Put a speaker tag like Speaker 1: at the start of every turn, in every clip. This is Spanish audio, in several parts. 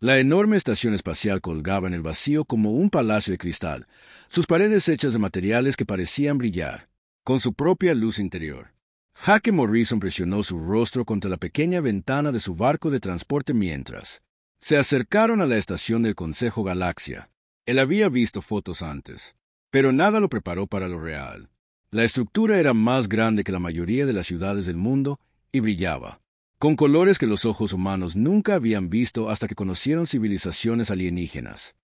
Speaker 1: La enorme estación espacial colgaba en el vacío como un palacio de cristal, sus paredes hechas de materiales que parecían brillar, con su propia luz interior. Jake Morrison presionó su rostro contra la pequeña ventana de su barco de transporte mientras se acercaron a la estación del Consejo Galaxia. Él había visto fotos antes, pero nada lo preparó para lo real. La estructura era más grande que la mayoría de las ciudades del mundo y brillaba, con colores que los ojos humanos nunca habían visto hasta que conocieron civilizaciones alienígenas.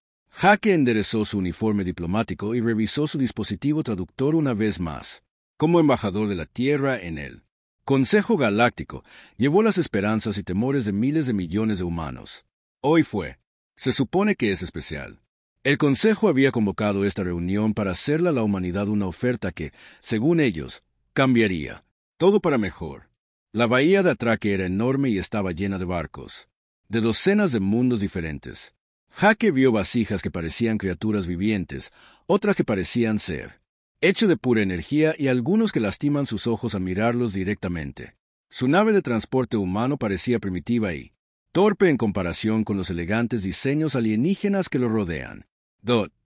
Speaker 1: Jake enderezó su uniforme diplomático y revisó su dispositivo traductor una vez más, como embajador de la Tierra en el Consejo Galáctico. Llevó las esperanzas y temores de miles de millones de humanos. Hoy fue. Se supone que es especial. El Consejo había convocado esta reunión para hacerle a la humanidad una oferta que, según ellos, cambiaría todo para mejor. La bahía de Atraque era enorme y estaba llena de barcos, de docenas de mundos diferentes. Jake vio vasijas que parecían criaturas vivientes, otras que parecían ser hecho de pura energía y algunos que lastiman sus ojos al mirarlos directamente. Su nave de transporte humano parecía primitiva y torpe en comparación con los elegantes diseños alienígenas que lo rodean.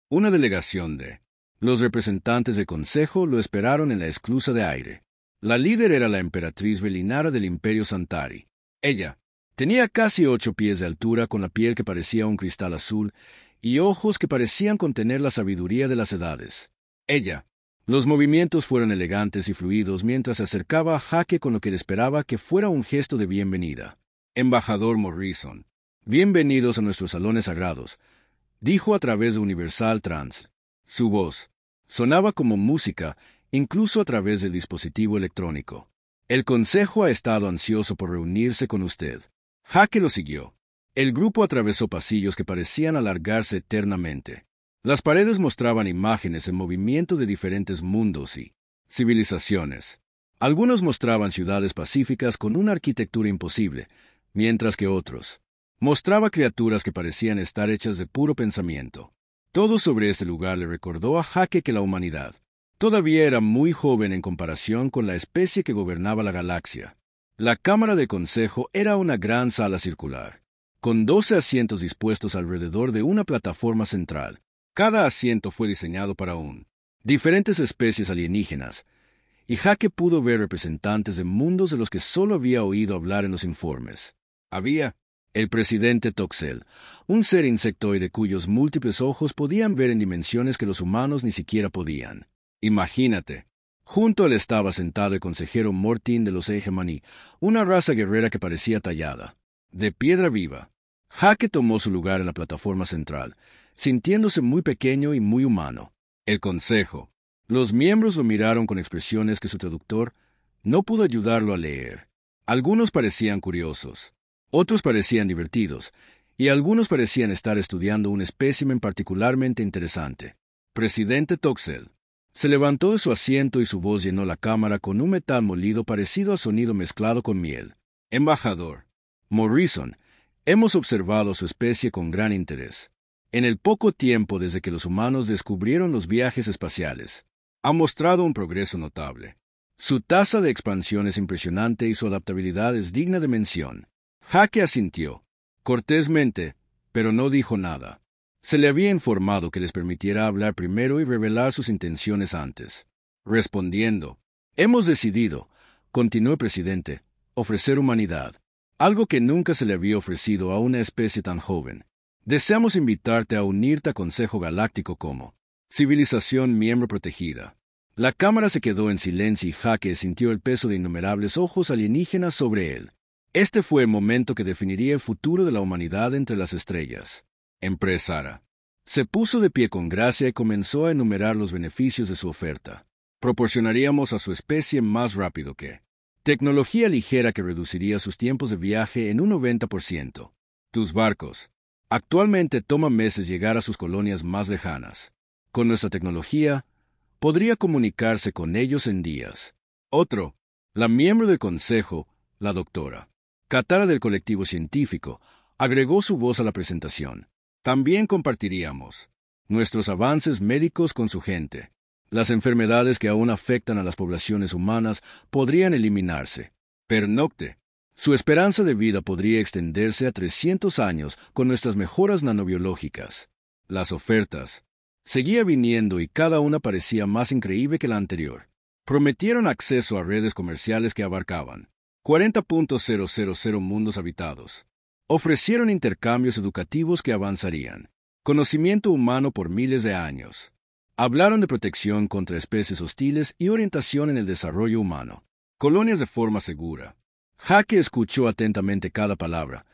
Speaker 1: Una delegación de los representantes del Consejo lo esperaron en la esclusa de aire. La líder era la emperatriz Velinara del Imperio Santari. Ella tenía casi 8 pies de altura, con la piel que parecía un cristal azul y ojos que parecían contener la sabiduría de las edades. Los movimientos fueron elegantes y fluidos mientras se acercaba a Jake con lo que él esperaba que fuera un gesto de bienvenida. Embajador Morrison, bienvenidos a nuestros salones sagrados, dijo a través de Universal Trans. Su voz sonaba como música, incluso a través del dispositivo electrónico. El Consejo ha estado ansioso por reunirse con usted. Jake lo siguió. El grupo atravesó pasillos que parecían alargarse eternamente. Las paredes mostraban imágenes en movimiento de diferentes mundos y civilizaciones. Algunos mostraban ciudades pacíficas con una arquitectura imposible, mientras que otros mostraba criaturas que parecían estar hechas de puro pensamiento. Todo sobre este lugar le recordó a Jake que la humanidad todavía era muy joven en comparación con la especie que gobernaba la galaxia. La Cámara de Consejo era una gran sala circular, con 12 asientos dispuestos alrededor de una plataforma central. Cada asiento fue diseñado para diferentes especies alienígenas, y Jake pudo ver representantes de mundos de los que solo había oído hablar en los informes. Había el presidente Toxel, un ser insectoide cuyos múltiples ojos podían ver en dimensiones que los humanos ni siquiera podían. Imagínate. Junto a él estaba sentado el consejero Mortin de los Hegemony, una raza guerrera que parecía tallada de piedra viva. Jake tomó su lugar en la plataforma central, sintiéndose muy pequeño y muy humano. El Consejo. Los miembros lo miraron con expresiones que su traductor no pudo ayudarlo a leer. Algunos parecían curiosos, otros parecían divertidos, y algunos parecían estar estudiando un espécimen particularmente interesante. Presidente Toxel se levantó de su asiento y su voz llenó la cámara con un metal molido parecido a sonido mezclado con miel. Embajador Morrison, hemos observado su especie con gran interés. En el poco tiempo desde que los humanos descubrieron los viajes espaciales, ha mostrado un progreso notable. Su tasa de expansión es impresionante y su adaptabilidad es digna de mención. Jake asintió cortésmente, pero no dijo nada. Se le había informado que les permitiera hablar primero y revelar sus intenciones antes. Respondiendo, hemos decidido, continuó el presidente, ofrecer humanidad, algo que nunca se le había ofrecido a una especie tan joven. Deseamos invitarte a unirte a Consejo Galáctico como civilización miembro protegida. La cámara se quedó en silencio y Jake sintió el peso de innumerables ojos alienígenas sobre él. Este fue el momento que definiría el futuro de la humanidad entre las estrellas. Empresaria. Se puso de pie con gracia y comenzó a enumerar los beneficios de su oferta. Proporcionaríamos a su especie más rápido que tecnología ligera que reduciría sus tiempos de viaje en un 90%. Tus barcos actualmente toman meses llegar a sus colonias más lejanas. Con nuestra tecnología, podría comunicarse con ellos en días. La miembro del Consejo, la doctora Katara del colectivo científico, agregó su voz a la presentación. También compartiríamos nuestros avances médicos con su gente. Las enfermedades que aún afectan a las poblaciones humanas podrían eliminarse. Pernocte. Su esperanza de vida podría extenderse a 300 años con nuestras mejoras nanobiológicas. Las ofertas seguía viniendo y cada una parecía más increíble que la anterior. Prometieron acceso a redes comerciales que abarcaban 40.000 mundos habitados. Ofrecieron intercambios educativos que avanzarían. Conocimiento humano por miles de años. Hablaron de protección contra especies hostiles y orientación en el desarrollo humano. Colonias de forma segura. Jake escuchó atentamente cada palabra,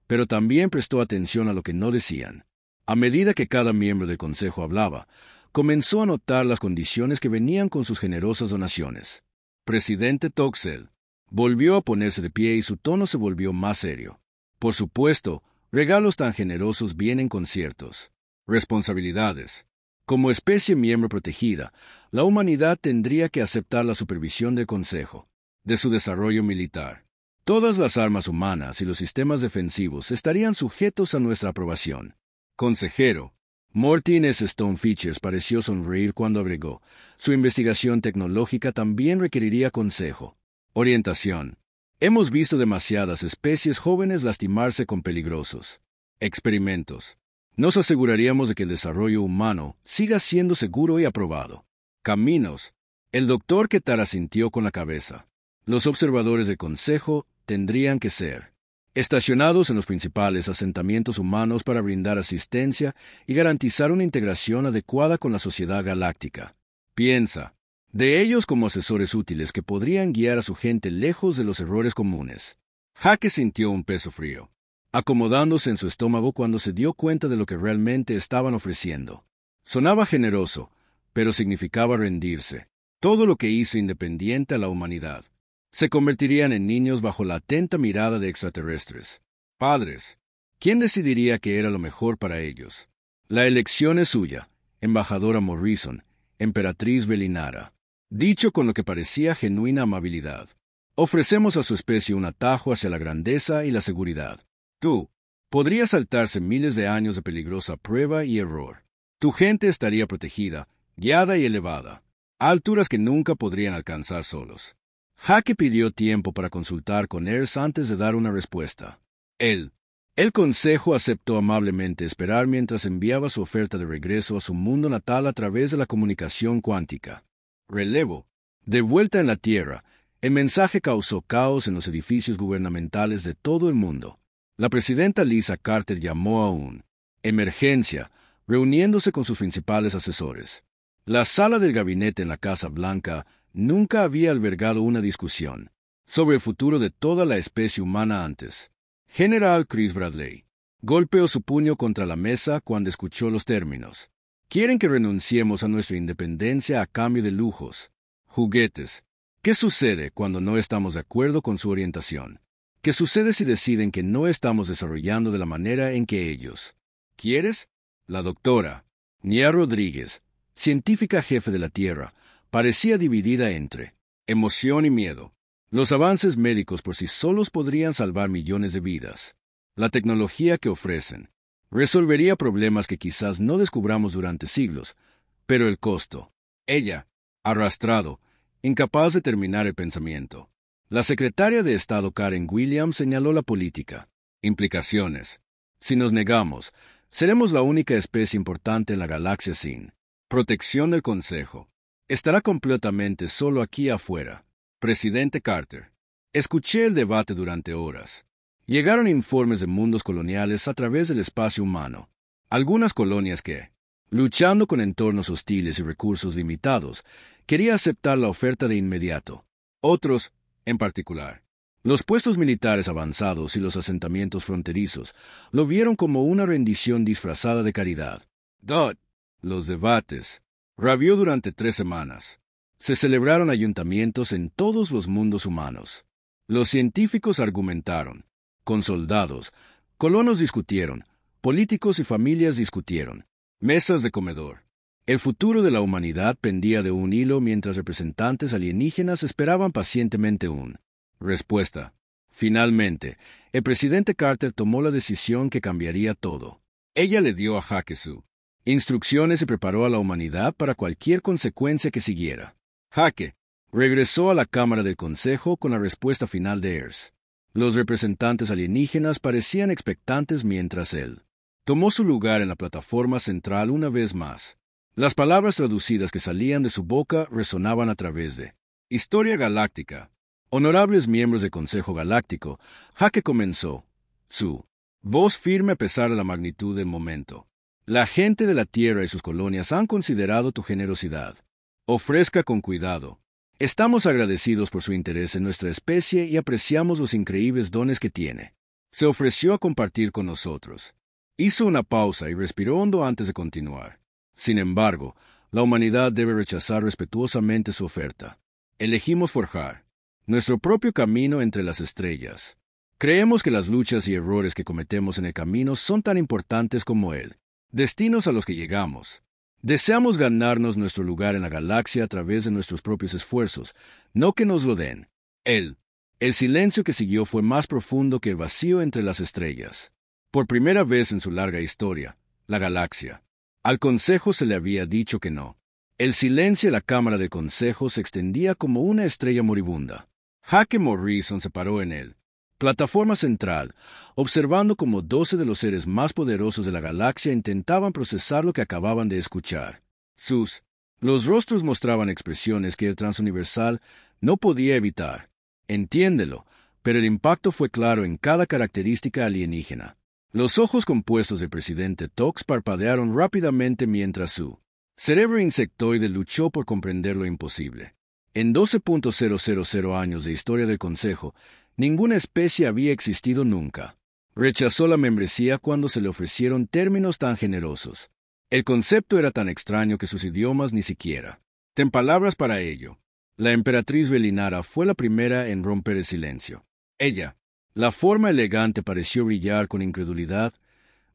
Speaker 1: pero también prestó atención a lo que no decían. A medida que cada miembro del consejo hablaba, comenzó a notar las condiciones que venían con sus generosas donaciones. Presidente Toxel volvió a ponerse de pie y su tono se volvió más serio. Por supuesto, regalos tan generosos vienen con ciertos responsabilidades. Como especie miembro protegida, la humanidad tendría que aceptar la supervisión del Consejo, de su desarrollo militar. Todas las armas humanas y los sistemas defensivos estarían sujetos a nuestra aprobación. Consejero, Mortin S. Stonefeatures pareció sonreír cuando agregó, su investigación tecnológica también requeriría consejo. Orientación. Hemos visto demasiadas especies jóvenes lastimarse con peligrosos experimentos. Nos aseguraríamos de que el desarrollo humano siga siendo seguro y aprobado. Caminos. El doctor Ketara asintió con la cabeza. Los observadores del Consejo tendrían que ser estacionados en los principales asentamientos humanos para brindar asistencia y garantizar una integración adecuada con la sociedad galáctica. Piensa de ellos como asesores útiles que podrían guiar a su gente lejos de los errores comunes. Jake sintió un peso frío, acomodándose en su estómago cuando se dio cuenta de lo que realmente estaban ofreciendo. Sonaba generoso, pero significaba rendirse. Todo lo que hizo independiente a la humanidad. Se convertirían en niños bajo la atenta mirada de extraterrestres. Padres. ¿Quién decidiría qué era lo mejor para ellos? La elección es suya, embajadora Morrison, emperatriz Belinara. Dicho con lo que parecía genuina amabilidad. Ofrecemos a su especie un atajo hacia la grandeza y la seguridad. Tú podrías saltarse miles de años de peligrosa prueba y error. Tu gente estaría protegida, guiada y elevada, a alturas que nunca podrían alcanzar solos. Jake pidió tiempo para consultar con Ers antes de dar una respuesta. El consejo aceptó amablemente esperar mientras enviaba su oferta de regreso a su mundo natal a través de la comunicación cuántica. Relevo. De vuelta en la Tierra, el mensaje causó caos en los edificios gubernamentales de todo el mundo. La presidenta Lisa Carter llamó a una emergencia, reuniéndose con sus principales asesores. La sala del gabinete en la Casa Blanca nunca había albergado una discusión sobre el futuro de toda la especie humana antes. General Chris Bradley golpeó su puño contra la mesa cuando escuchó los términos. Quieren que renunciemos a nuestra independencia a cambio de lujos, juguetes. ¿Qué sucede cuando no estamos de acuerdo con su orientación? ¿Qué sucede si deciden que no estamos desarrollando de la manera en que ellos? ¿Quieres? La doctora Nia Rodríguez, científica jefe de la Tierra, parecía dividida entre emoción y miedo. Los avances médicos por sí solos podrían salvar millones de vidas. La tecnología que ofrecen resolvería problemas que quizás no descubramos durante siglos, pero el costo. Ella, arrastrado, incapaz de terminar el pensamiento. La secretaria de Estado Karen Williams señaló la política. Implicaciones. Si nos negamos, seremos la única especie importante en la galaxia sin protección del Consejo. Estará completamente solo aquí afuera. Presidente Carter. Escuché el debate durante horas. Llegaron informes de mundos coloniales a través del espacio humano. Algunas colonias que, luchando con entornos hostiles y recursos limitados, quería aceptar la oferta de inmediato. Otros, en particular, los puestos militares avanzados y los asentamientos fronterizos, lo vieron como una rendición disfrazada de caridad. Los debates rabió durante 3 semanas. Se celebraron ayuntamientos en todos los mundos humanos. Los científicos argumentaron, con soldados, colonos discutieron, políticos y familias discutieron, mesas de comedor. El futuro de la humanidad pendía de un hilo mientras representantes alienígenas esperaban pacientemente una respuesta. Finalmente, el presidente Carter tomó la decisión que cambiaría todo. Ella le dio a Jake su instrucciones y preparó a la humanidad para cualquier consecuencia que siguiera. Jake regresó a la Cámara del Consejo con la respuesta final de Ers. Los representantes alienígenas parecían expectantes mientras él tomó su lugar en la plataforma central una vez más. Las palabras traducidas que salían de su boca resonaban a través de Historia Galáctica. Honorables miembros del Consejo Galáctico, Hake comenzó su voz firme a pesar de la magnitud del momento. La gente de la Tierra y sus colonias han considerado tu generosidad. Ofrezca con cuidado. Estamos agradecidos por su interés en nuestra especie y apreciamos los increíbles dones que tiene. Se ofreció a compartir con nosotros. Hizo una pausa y respiró hondo antes de continuar. Sin embargo, la humanidad debe rechazar respetuosamente su oferta. Elegimos forjar nuestro propio camino entre las estrellas. Creemos que las luchas y errores que cometemos en el camino son tan importantes como él, destinos a los que llegamos. Deseamos ganarnos nuestro lugar en la galaxia a través de nuestros propios esfuerzos, no que nos lo den. El silencio que siguió fue más profundo que el vacío entre las estrellas. Por primera vez en su larga historia, la galaxia. Al Consejo se le había dicho que no. El silencio de la Cámara de Consejo se extendía como una estrella moribunda. Hake Morrison se paró en él. Plataforma central, observando cómo 12 de los seres más poderosos de la galaxia intentaban procesar lo que acababan de escuchar. Los rostros mostraban expresiones que el transuniversal no podía evitar. Entiéndelo, pero el impacto fue claro en cada característica alienígena. Los ojos compuestos del presidente Tox parpadearon rápidamente mientras su cerebro insectoide luchó por comprender lo imposible. En 12.000 años de historia del Consejo, ninguna especie había existido nunca. Rechazó la membresía cuando se le ofrecieron términos tan generosos. El concepto era tan extraño que sus idiomas ni siquiera ten palabras para ello. La emperatriz Belinara fue la primera en romper el silencio. Ella, la forma elegante, pareció brillar con incredulidad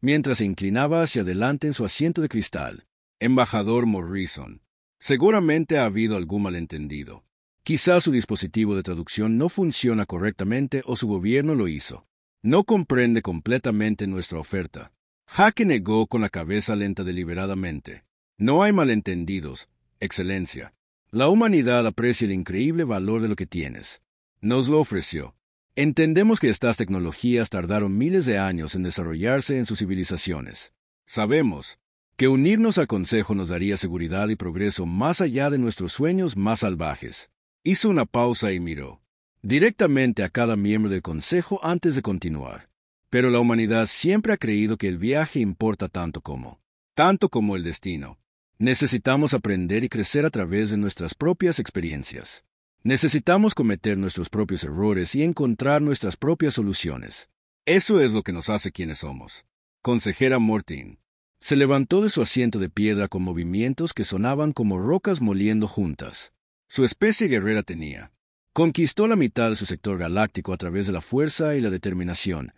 Speaker 1: mientras se inclinaba hacia adelante en su asiento de cristal. Embajador Morrison, seguramente ha habido algún malentendido. Quizás su dispositivo de traducción no funciona correctamente o su gobierno lo hizo. No comprende completamente nuestra oferta. Hake negó con la cabeza lenta deliberadamente. No hay malentendidos, Excelencia. La humanidad aprecia el increíble valor de lo que tienes. Nos lo ofreció. Entendemos que estas tecnologías tardaron miles de años en desarrollarse en sus civilizaciones. Sabemos que unirnos al Consejo nos daría seguridad y progreso más allá de nuestros sueños más salvajes. Hizo una pausa y miró directamente a cada miembro del Consejo antes de continuar. Pero la humanidad siempre ha creído que el viaje importa tanto como el destino. Necesitamos aprender y crecer a través de nuestras propias experiencias. Necesitamos cometer nuestros propios errores y encontrar nuestras propias soluciones. Eso es lo que nos hace quienes somos. Consejera Mortin se levantó de su asiento de piedra con movimientos que sonaban como rocas moliendo juntas. Su especie guerrera conquistó la mitad de su sector galáctico a través de la fuerza y la determinación,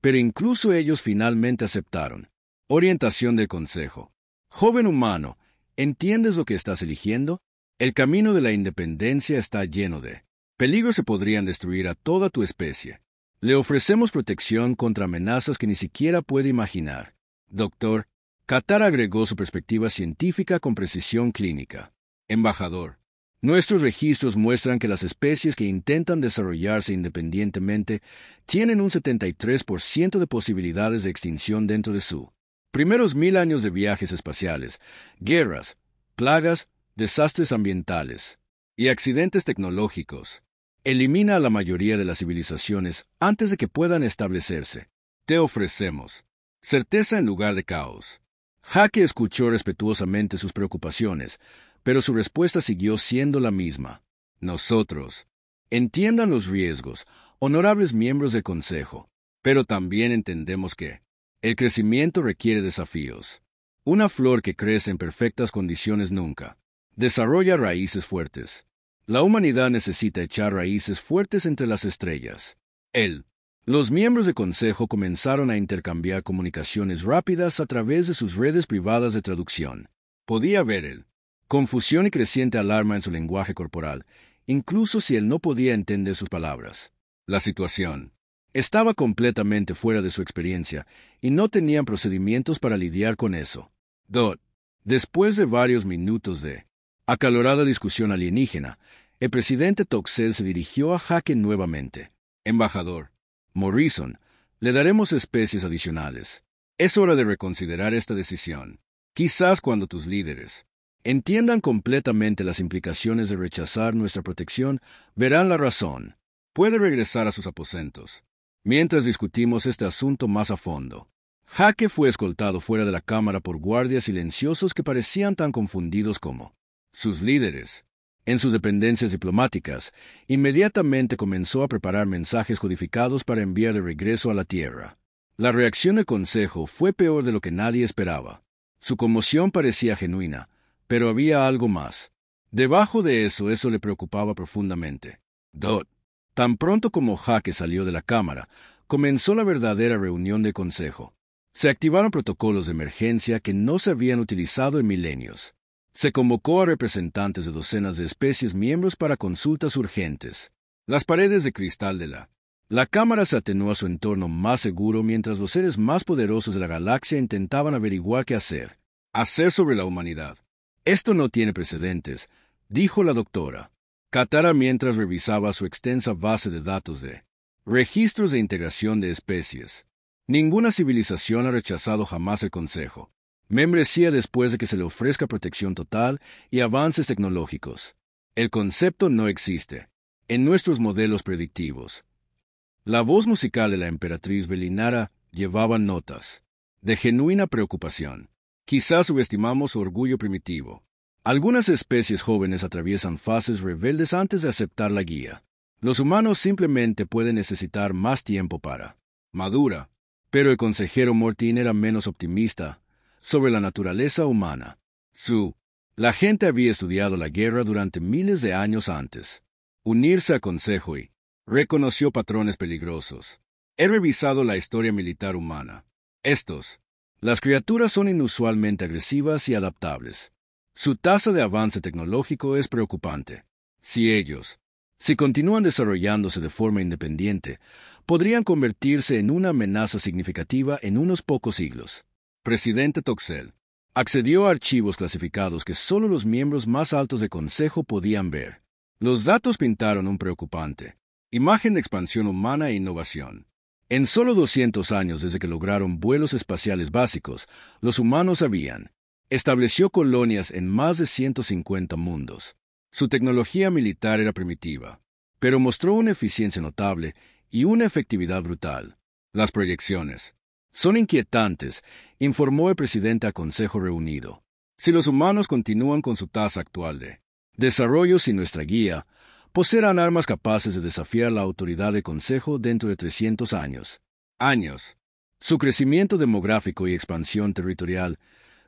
Speaker 1: pero incluso ellos finalmente aceptaron. Orientación del Consejo. Joven humano, ¿entiendes lo que estás eligiendo? El camino de la independencia está lleno de peligros que podrían destruir a toda tu especie. Le ofrecemos protección contra amenazas que ni siquiera puede imaginar. Doctor, Qatar agregó su perspectiva científica con precisión clínica. Embajador, nuestros registros muestran que las especies que intentan desarrollarse independientemente tienen un 73% de posibilidades de extinción dentro de su primeros 1000 años de viajes espaciales, guerras, plagas, desastres ambientales y accidentes tecnológicos. Elimina a la mayoría de las civilizaciones antes de que puedan establecerse. Te ofrecemos certeza en lugar de caos. Hake escuchó respetuosamente sus preocupaciones, pero su respuesta siguió siendo la misma. Nosotros entiendan los riesgos, honorables miembros del Consejo, pero también entendemos que el crecimiento requiere desafíos. Una flor que crece en perfectas condiciones nunca desarrolla raíces fuertes. La humanidad necesita echar raíces fuertes entre las estrellas. Los miembros del Consejo comenzaron a intercambiar comunicaciones rápidas a través de sus redes privadas de traducción. Podía ver confusión y creciente alarma en su lenguaje corporal, incluso si él no podía entender sus palabras. La situación estaba completamente fuera de su experiencia y no tenían procedimientos para lidiar con eso. Después de varios minutos de acalorada discusión alienígena, el presidente Toxel se dirigió a Hake nuevamente. Embajador Morrison, le daremos especies adicionales. Es hora de reconsiderar esta decisión. Quizás cuando tus líderes entiendan completamente las implicaciones de rechazar nuestra protección, verán la razón. Puede regresar a sus aposentos. Mientras discutimos este asunto más a fondo. Hake fue escoltado fuera de la cámara por guardias silenciosos que parecían tan confundidos como sus líderes. En sus dependencias diplomáticas, inmediatamente comenzó a preparar mensajes codificados para enviar de regreso a la Tierra. La reacción del Consejo fue peor de lo que nadie esperaba. Su conmoción parecía genuina, pero había algo más. Debajo de eso le preocupaba profundamente. Tan pronto como Hake salió de la cámara, comenzó la verdadera reunión del Consejo. Se activaron protocolos de emergencia que no se habían utilizado en milenios. Se convocó a representantes de docenas de especies miembros para consultas urgentes. Las paredes de cristal de la cámara se atenuó a su entorno más seguro mientras los seres más poderosos de la galaxia intentaban averiguar qué hacer. Hacer sobre la humanidad. Esto no tiene precedentes, dijo la doctora Katara mientras revisaba su extensa base de datos de registros de integración de especies. Ninguna civilización ha rechazado jamás el Consejo. Membresía después de que se le ofrezca protección total y avances tecnológicos. El concepto no existe en nuestros modelos predictivos. La voz musical de la emperatriz Belinara llevaba notas de genuina preocupación. Quizás subestimamos su orgullo primitivo. Algunas especies jóvenes atraviesan fases rebeldes antes de aceptar la guía. Los humanos simplemente pueden necesitar más tiempo para madura. Pero el consejero Mortin era menos optimista sobre la naturaleza humana. La gente había estudiado la guerra durante miles de años antes. Unirse al Consejo y reconoció patrones peligrosos. He revisado la historia militar humana. Las criaturas son inusualmente agresivas y adaptables. Su tasa de avance tecnológico es preocupante. Si continúan desarrollándose de forma independiente, podrían convertirse en una amenaza significativa en unos pocos siglos. Presidente Toxel accedió a archivos clasificados que solo los miembros más altos del Consejo podían ver. Los datos pintaron un preocupante imagen de expansión humana e innovación. En solo 200 años desde que lograron vuelos espaciales básicos, los humanos estableció colonias en más de 150 mundos. Su tecnología militar era primitiva, pero mostró una eficiencia notable y una efectividad brutal. Las proyecciones son inquietantes, informó el presidente al Consejo reunido. Si los humanos continúan con su tasa actual de desarrollo sin nuestra guía, poseerán armas capaces de desafiar la autoridad del Consejo dentro de 300 años. Su crecimiento demográfico y expansión territorial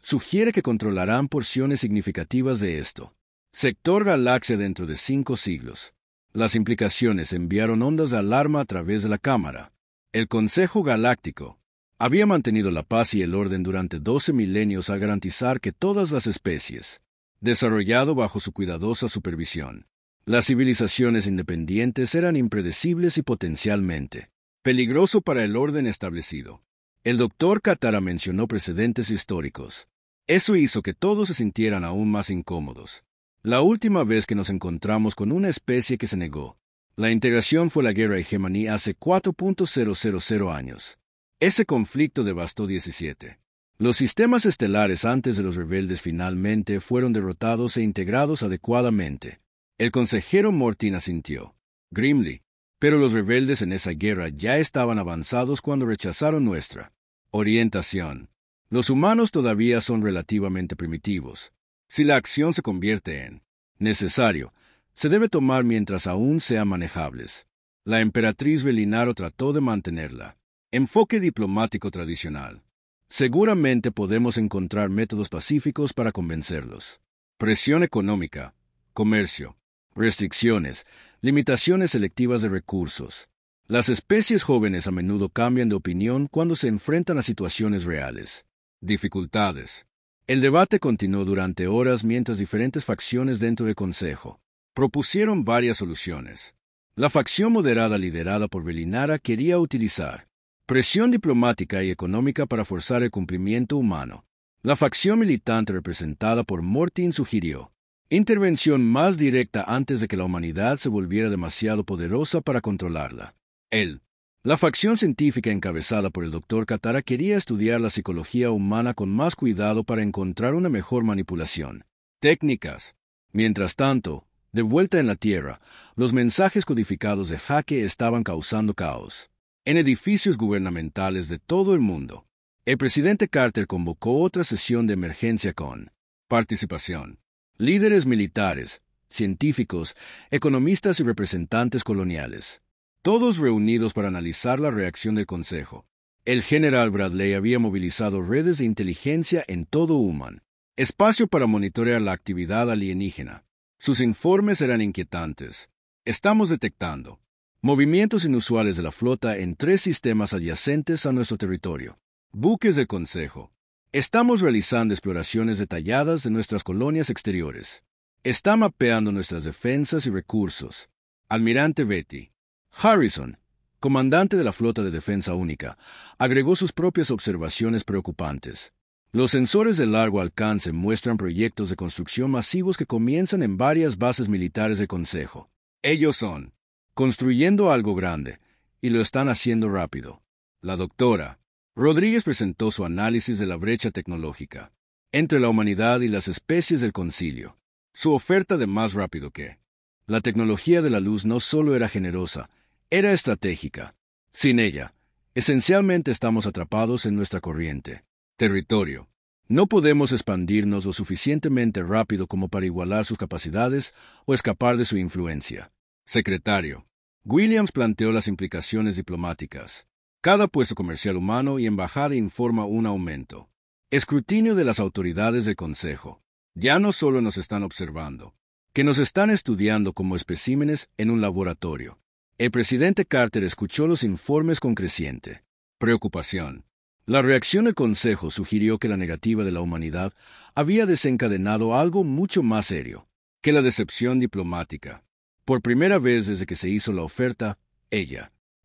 Speaker 1: sugiere que controlarán porciones significativas de esto. Sector galaxia dentro de 5 siglos. Las implicaciones enviaron ondas de alarma a través de la cámara. El Consejo Galáctico había mantenido la paz y el orden durante 12 milenios al garantizar que todas las especies, desarrollado bajo su cuidadosa supervisión. Las civilizaciones independientes eran impredecibles y potencialmente peligroso para el orden establecido. El doctor Katara mencionó precedentes históricos. Eso hizo que todos se sintieran aún más incómodos. La última vez que nos encontramos con una especie que se negó la integración fue la guerra hegemonía hace 4.000 años. Ese conflicto devastó 17. Los sistemas estelares antes de los rebeldes finalmente fueron derrotados e integrados adecuadamente. El consejero Mortin asintió grimly, pero los rebeldes en esa guerra ya estaban avanzados cuando rechazaron nuestra orientación. Los humanos todavía son relativamente primitivos. Si la acción se convierte en necesario, se debe tomar mientras aún sean manejables. La emperatriz Belinaro trató de mantenerla. Enfoque diplomático tradicional. Seguramente podemos encontrar métodos pacíficos para convencerlos. Presión económica, comercio, restricciones, limitaciones selectivas de recursos. Las especies jóvenes a menudo cambian de opinión cuando se enfrentan a situaciones reales. Dificultades. El debate continuó durante horas mientras diferentes facciones dentro del Consejo propusieron varias soluciones. La facción moderada liderada por Belinara quería utilizar presión diplomática y económica para forzar el cumplimiento humano. La facción militante representada por Mortin sugirió intervención más directa antes de que la humanidad se volviera demasiado poderosa para controlarla. Él. La facción científica encabezada por el Dr. Katara quería estudiar la psicología humana con más cuidado para encontrar una mejor manipulación. Técnicas. Mientras tanto, de vuelta en la Tierra, los mensajes codificados de Jaque estaban causando caos. En edificios gubernamentales de todo el mundo, el presidente Carter convocó otra sesión de emergencia con participación. Líderes militares, científicos, economistas y representantes coloniales. Todos reunidos para analizar la reacción del Consejo. El general Bradley había movilizado redes de inteligencia en todo Human, espacio para monitorear la actividad alienígena. Sus informes eran inquietantes. Estamos detectando movimientos inusuales de la flota en 3 sistemas adyacentes a nuestro territorio. Buques del Consejo. Estamos realizando exploraciones detalladas de nuestras colonias exteriores. Está mapeando nuestras defensas y recursos. Almirante Betty. Harrison, comandante de la Flota de Defensa Única, agregó sus propias observaciones preocupantes. Los sensores de largo alcance muestran proyectos de construcción masivos que comienzan en varias bases militares del Consejo. Ellos son construyendo algo grande, y lo están haciendo rápido. La doctora Rodríguez presentó su análisis de la brecha tecnológica entre la humanidad y las especies del concilio. Su oferta de más rápido que la tecnología de la luz no solo era generosa, era estratégica. Sin ella, esencialmente estamos atrapados en nuestra corriente. Territorio. No podemos expandirnos lo suficientemente rápido como para igualar sus capacidades o escapar de su influencia. Secretario. Williams planteó las implicaciones diplomáticas. Cada puesto comercial humano y embajada informa un aumento. Escrutinio de las autoridades del Consejo. Ya no solo nos están observando, que nos están estudiando como especímenes en un laboratorio. El presidente Carter escuchó los informes con creciente preocupación. La reacción del Consejo sugirió que la negativa de la humanidad había desencadenado algo mucho más serio que la decepción diplomática. Por primera vez desde que se hizo la oferta,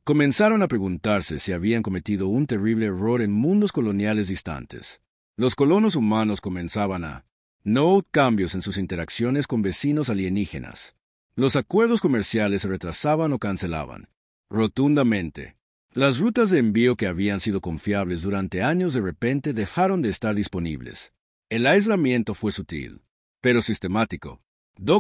Speaker 1: comenzaron a preguntarse si habían cometido un terrible error en mundos coloniales distantes. Los colonos humanos comenzaban a notar cambios en sus interacciones con vecinos alienígenas. Los acuerdos comerciales se retrasaban o cancelaban rotundamente. Las rutas de envío que habían sido confiables durante años de repente dejaron de estar disponibles. El aislamiento fue sutil, pero sistemático.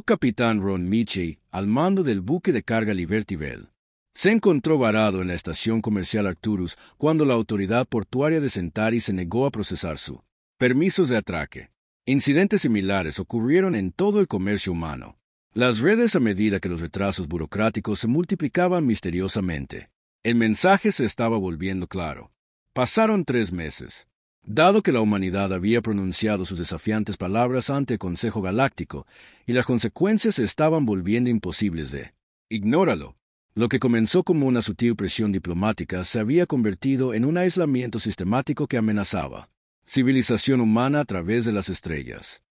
Speaker 1: Capitán Ron Mitchell, al mando del buque de carga Liberty Bell, se encontró varado en la estación comercial Arcturus cuando la autoridad portuaria de Centauri se negó a procesar su permisos de atraque. Incidentes similares ocurrieron en todo el comercio humano. Las redes a medida que los retrasos burocráticos se multiplicaban misteriosamente. El mensaje se estaba volviendo claro. Pasaron 3 meses. Dado que la humanidad había pronunciado sus desafiantes palabras ante el Consejo Galáctico y las consecuencias se estaban volviendo imposibles de ignóralo. Lo que comenzó como una sutil presión diplomática se había convertido en un aislamiento sistemático que amenazaba civilización humana a través de las estrellas.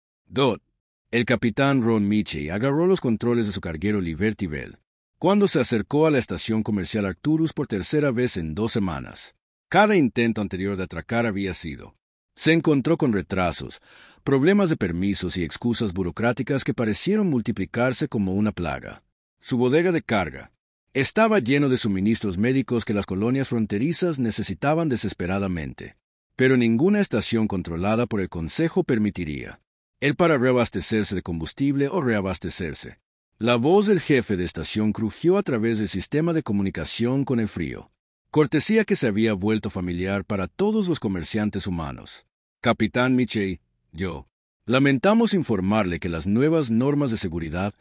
Speaker 1: El capitán Ron Mitchell agarró los controles de su carguero Liberty Bell cuando se acercó a la estación comercial Arcturus por tercera vez en 2 semanas. Cada intento anterior de atracar había sido. Se encontró con retrasos, problemas de permisos y excusas burocráticas que parecieron multiplicarse como una plaga. Su bodega de carga estaba lleno de suministros médicos que las colonias fronterizas necesitaban desesperadamente, pero ninguna estación controlada por el Consejo permitiría él para reabastecerse de combustible o reabastecerse. La voz del jefe de estación crujió a través del sistema de comunicación con el frío, cortesía que se había vuelto familiar para todos los comerciantes humanos. Capitán Mitchell, lamentamos informarle que las nuevas normas de seguridad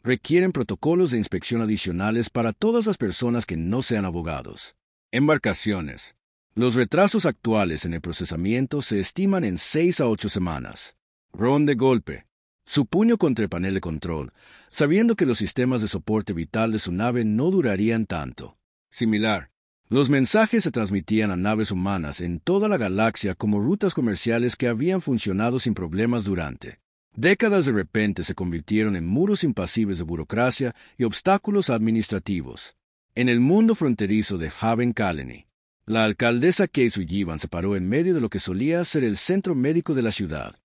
Speaker 1: requieren protocolos de inspección adicionales para todas las personas que no sean abogados. Embarcaciones. Los retrasos actuales en el procesamiento se estiman en 6 a 8 semanas. Ron de golpe su puño contra el panel de control, sabiendo que los sistemas de soporte vital de su nave no durarían tanto. Similar. Los mensajes se transmitían a naves humanas en toda la galaxia como rutas comerciales que habían funcionado sin problemas durante décadas. De repente se convirtieron en muros impasibles de burocracia y obstáculos administrativos. En el mundo fronterizo de Haven Colony, la alcaldesa Kate Sullivan se paró en medio de lo que solía ser el centro médico de la ciudad.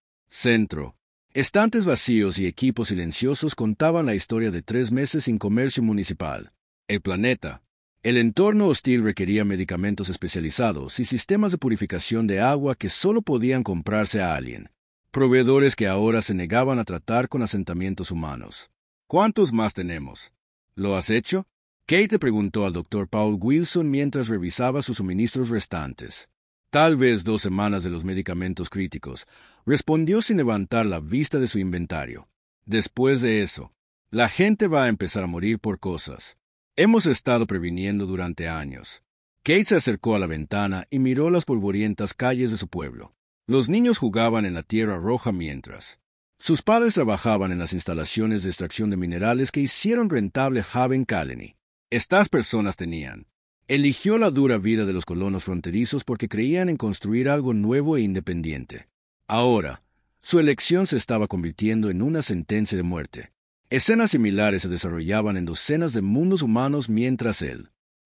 Speaker 1: Estantes vacíos y equipos silenciosos contaban la historia de 3 meses sin comercio municipal. El planeta El entorno hostil requería medicamentos especializados y sistemas de purificación de agua que solo podían comprarse a alguien. Proveedores que ahora se negaban a tratar con asentamientos humanos. ¿Cuántos más tenemos? ¿Lo has hecho? Kate le preguntó al Dr. Paul Wilson mientras revisaba sus suministros restantes. Tal vez 2 semanas de los medicamentos críticos, respondió sin levantar la vista de su inventario. Después de eso, la gente va a empezar a morir por cosas. Hemos estado previniendo durante años. Kate se acercó a la ventana y miró las polvorientas calles de su pueblo. Los niños jugaban en la tierra roja mientras sus padres trabajaban en las instalaciones de extracción de minerales que hicieron rentable Haven Colony. Estas personas eligió la dura vida de los colonos fronterizos porque creían en construir algo nuevo e independiente. Ahora, su elección se estaba convirtiendo en una sentencia de muerte. Escenas similares se desarrollaban en docenas de mundos humanos mientras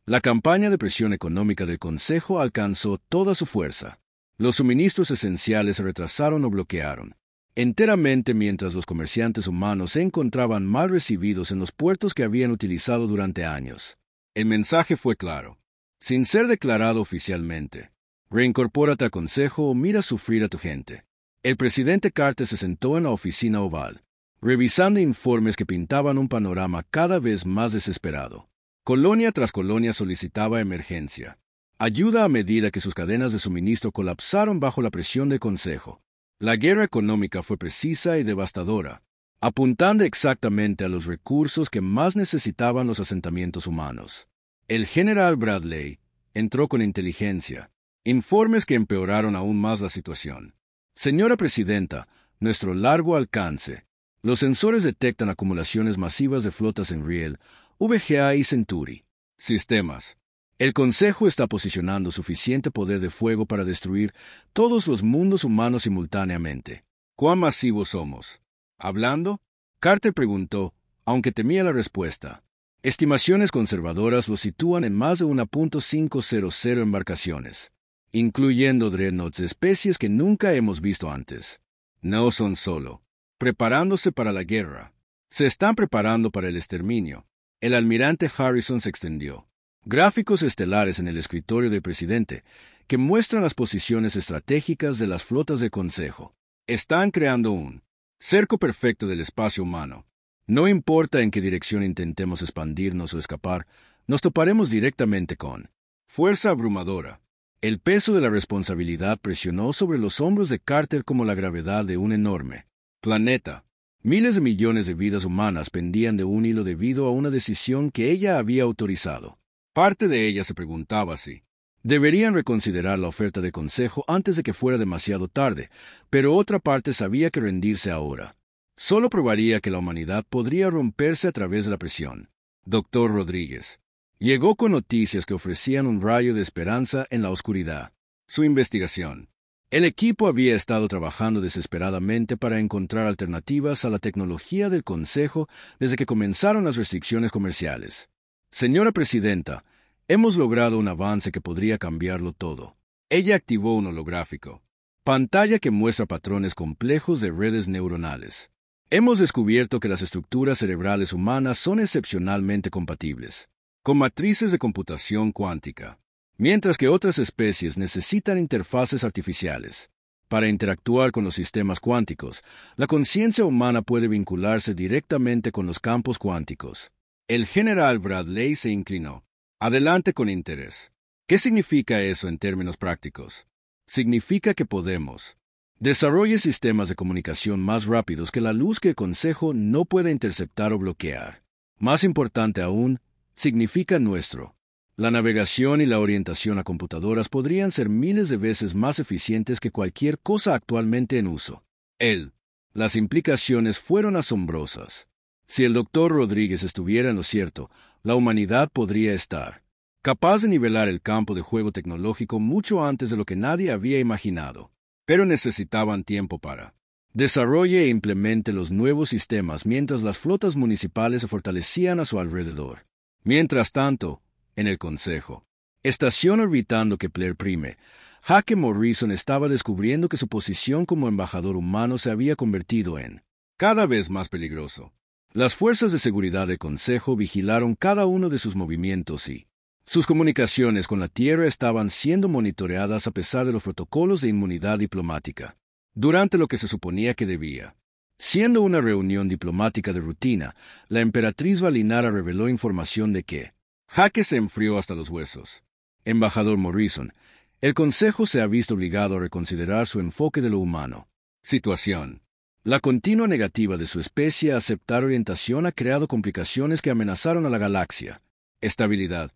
Speaker 1: la campaña de presión económica del Consejo alcanzó toda su fuerza. Los suministros esenciales se retrasaron o bloquearon enteramente mientras los comerciantes humanos se encontraban mal recibidos en los puertos que habían utilizado durante años. El mensaje fue claro. Sin ser declarado oficialmente, reincorpórate al Consejo o mira sufrir a tu gente. El presidente Carter se sentó en la oficina oval, revisando informes que pintaban un panorama cada vez más desesperado. Colonia tras colonia solicitaba emergencia. Ayuda a medida que sus cadenas de suministro colapsaron bajo la presión del Consejo. La guerra económica fue precisa y devastadora, apuntando exactamente a los recursos que más necesitaban los asentamientos humanos. El general Bradley entró con inteligencia, informes que empeoraron aún más la situación. Señora Presidenta, nuestro largo alcance. Los sensores detectan acumulaciones masivas de flotas en Riel, VGA y Centauri. Sistemas. El Consejo está posicionando suficiente poder de fuego para destruir todos los mundos humanos simultáneamente. ¿Cuán masivos somos? ¿Hablando? Carter preguntó, aunque temía la respuesta. Estimaciones conservadoras lo sitúan en más de 1.500 embarcaciones, incluyendo dreadnoughts de especies que nunca hemos visto antes. No son solo preparándose para la guerra. Se están preparando para el exterminio. El almirante Harrison se extendió. Gráficos estelares en el escritorio del presidente que muestran las posiciones estratégicas de las flotas del Consejo. Están creando un cerco perfecto del espacio humano. No importa en qué dirección intentemos expandirnos o escapar, nos toparemos directamente con fuerza abrumadora. El peso de la responsabilidad presionó sobre los hombros de Carter como la gravedad de un enorme planeta. Miles de millones de vidas humanas pendían de un hilo debido a una decisión que ella había autorizado. Parte de ella se preguntaba si deberían reconsiderar la oferta de Consejo antes de que fuera demasiado tarde, pero otra parte sabía que rendirse ahora solo probaría que la humanidad podría romperse a través de la presión. Dr. Rodríguez llegó con noticias que ofrecían un rayo de esperanza en la oscuridad. Su investigación. El equipo había estado trabajando desesperadamente para encontrar alternativas a la tecnología del Consejo desde que comenzaron las restricciones comerciales. Señora Presidenta, hemos logrado un avance que podría cambiarlo todo. Ella activó un holográfico. Pantalla que muestra patrones complejos de redes neuronales. Hemos descubierto que las estructuras cerebrales humanas son excepcionalmente compatibles con matrices de computación cuántica, mientras que otras especies necesitan interfaces artificiales. Para interactuar con los sistemas cuánticos, la conciencia humana puede vincularse directamente con los campos cuánticos. El general Bradley se inclinó. Adelante con interés. ¿Qué significa eso en términos prácticos? Significa que podemos desarrolle sistemas de comunicación más rápidos que la luz que el Consejo no puede interceptar o bloquear. Más importante aún, significa la navegación y la orientación a computadoras podrían ser miles de veces más eficientes que cualquier cosa actualmente en uso. Las implicaciones fueron asombrosas. Si el Dr. Rodríguez estuviera en lo cierto, la humanidad podría estar capaz de nivelar el campo de juego tecnológico mucho antes de lo que nadie había imaginado. Pero necesitaban tiempo para desarrolle e implemente los nuevos sistemas mientras las flotas municipales se fortalecían a su alrededor. Mientras tanto, en el Consejo, estación orbitando Kepler Prime, Hake Morrison estaba descubriendo que su posición como embajador humano se había convertido en cada vez más peligroso. Las fuerzas de seguridad del Consejo vigilaron cada uno de sus movimientos y Sus comunicaciones con la Tierra estaban siendo monitoreadas a pesar de los protocolos de inmunidad diplomática, durante lo que se suponía que debía. Siendo una reunión diplomática de rutina, la emperatriz Valinara reveló información de que Jake se enfrió hasta los huesos. Embajador Morrison, el Consejo se ha visto obligado a reconsiderar su enfoque de lo humano. Situación. La continua negativa de su especie a aceptar orientación ha creado complicaciones que amenazaron a la galaxia. Estabilidad.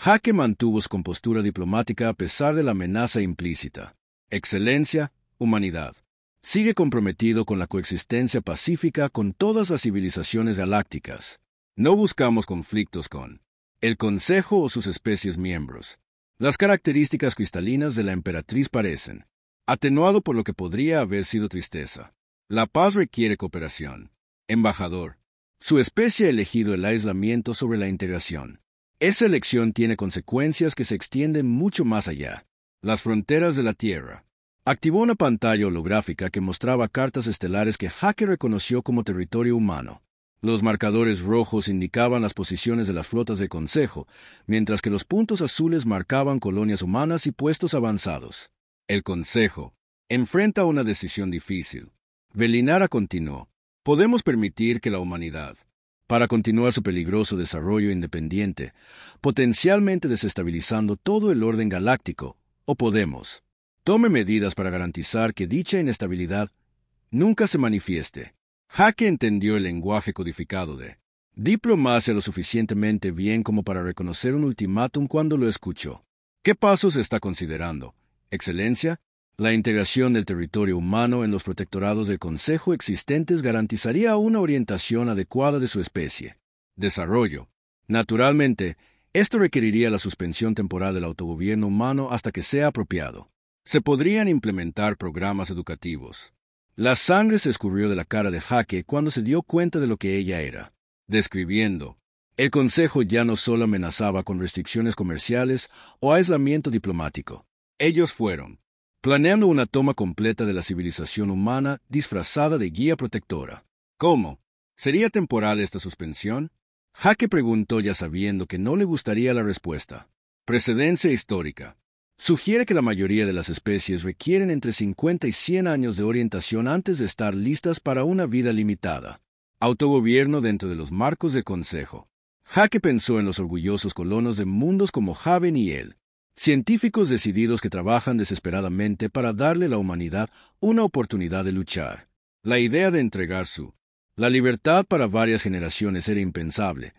Speaker 1: Jake mantuvo su compostura diplomática a pesar de la amenaza implícita. Excelencia, humanidad. Sigue comprometido con la coexistencia pacífica con todas las civilizaciones galácticas. No buscamos conflictos con el Consejo o sus especies miembros. Las características cristalinas de la emperatriz parecen atenuado por lo que podría haber sido tristeza. La paz requiere cooperación. Embajador. Su especie ha elegido el aislamiento sobre la integración. Esa elección tiene consecuencias que se extienden mucho más allá. Las fronteras de la Tierra. Activó una pantalla holográfica que mostraba cartas estelares que Jake reconoció como territorio humano. Los marcadores rojos indicaban las posiciones de las flotas del Consejo, mientras que los puntos azules marcaban colonias humanas y puestos avanzados. El Consejo enfrenta una decisión difícil. Valinara continuó. Podemos permitir que la humanidad, para continuar su peligroso desarrollo independiente, potencialmente desestabilizando todo el orden galáctico, o podemos tome medidas para garantizar que dicha inestabilidad nunca se manifieste. Jake entendió el lenguaje codificado de diplomacia lo suficientemente bien como para reconocer un ultimátum cuando lo escuchó. ¿Qué pasos está considerando, Excelencia? La integración del territorio humano en los protectorados del Consejo existentes garantizaría una orientación adecuada de su especie. Desarrollo. Naturalmente, esto requeriría la suspensión temporal del autogobierno humano hasta que sea apropiado. Se podrían implementar programas educativos. La sangre se escurrió de la cara de Jake cuando se dio cuenta de lo que ella era. Describiendo, el Consejo ya no solo amenazaba con restricciones comerciales o aislamiento diplomático. Ellos fueron planeando una toma completa de la civilización humana disfrazada de guía protectora. ¿Cómo? ¿Sería temporal esta suspensión? Jake preguntó ya sabiendo que no le gustaría la respuesta. Precedencia histórica. Sugiere que la mayoría de las especies requieren entre 50 y 100 años de orientación antes de estar listas para una vida limitada. Autogobierno dentro de los marcos del Consejo. Jake pensó en los orgullosos colonos de mundos como Haven y él. Científicos decididos que trabajan desesperadamente para darle a la humanidad una oportunidad de luchar. La idea de entregar la libertad para varias generaciones era impensable,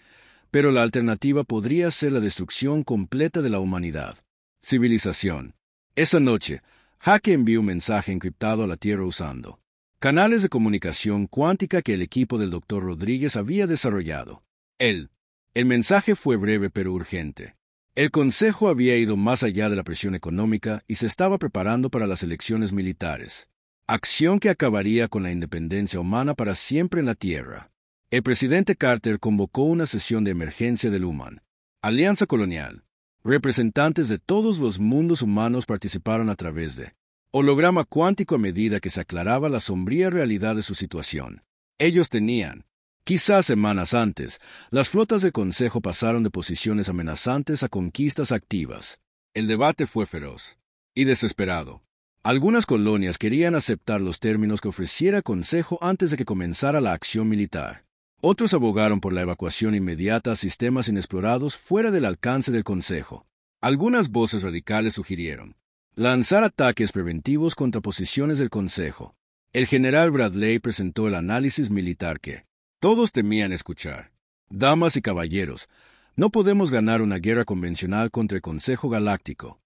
Speaker 1: pero la alternativa podría ser la destrucción completa de la humanidad. Civilización. Esa noche, Jake envió un mensaje encriptado a la Tierra usando canales de comunicación cuántica que el equipo del Dr. Rodríguez había desarrollado. El mensaje fue breve pero urgente. El Consejo había ido más allá de la presión económica y se estaba preparando para las elecciones militares. Acción que acabaría con la independencia humana para siempre en la Tierra. El presidente Carter convocó una sesión de emergencia del Human Alianza Colonial. Representantes de todos los mundos humanos participaron a través de holograma cuántico a medida que se aclaraba la sombría realidad de su situación. Ellos tenían, quizás semanas antes, las flotas del Consejo pasaron de posiciones amenazantes a conquistas activas. El debate fue feroz y desesperado. Algunas colonias querían aceptar los términos que ofreciera Consejo antes de que comenzara la acción militar. Otros abogaron por la evacuación inmediata a sistemas inexplorados fuera del alcance del Consejo. Algunas voces radicales sugirieron lanzar ataques preventivos contra posiciones del Consejo. El general Bradley presentó el análisis militar que todos temían escuchar. Damas y caballeros, no podemos ganar una guerra convencional contra el Consejo Galáctico.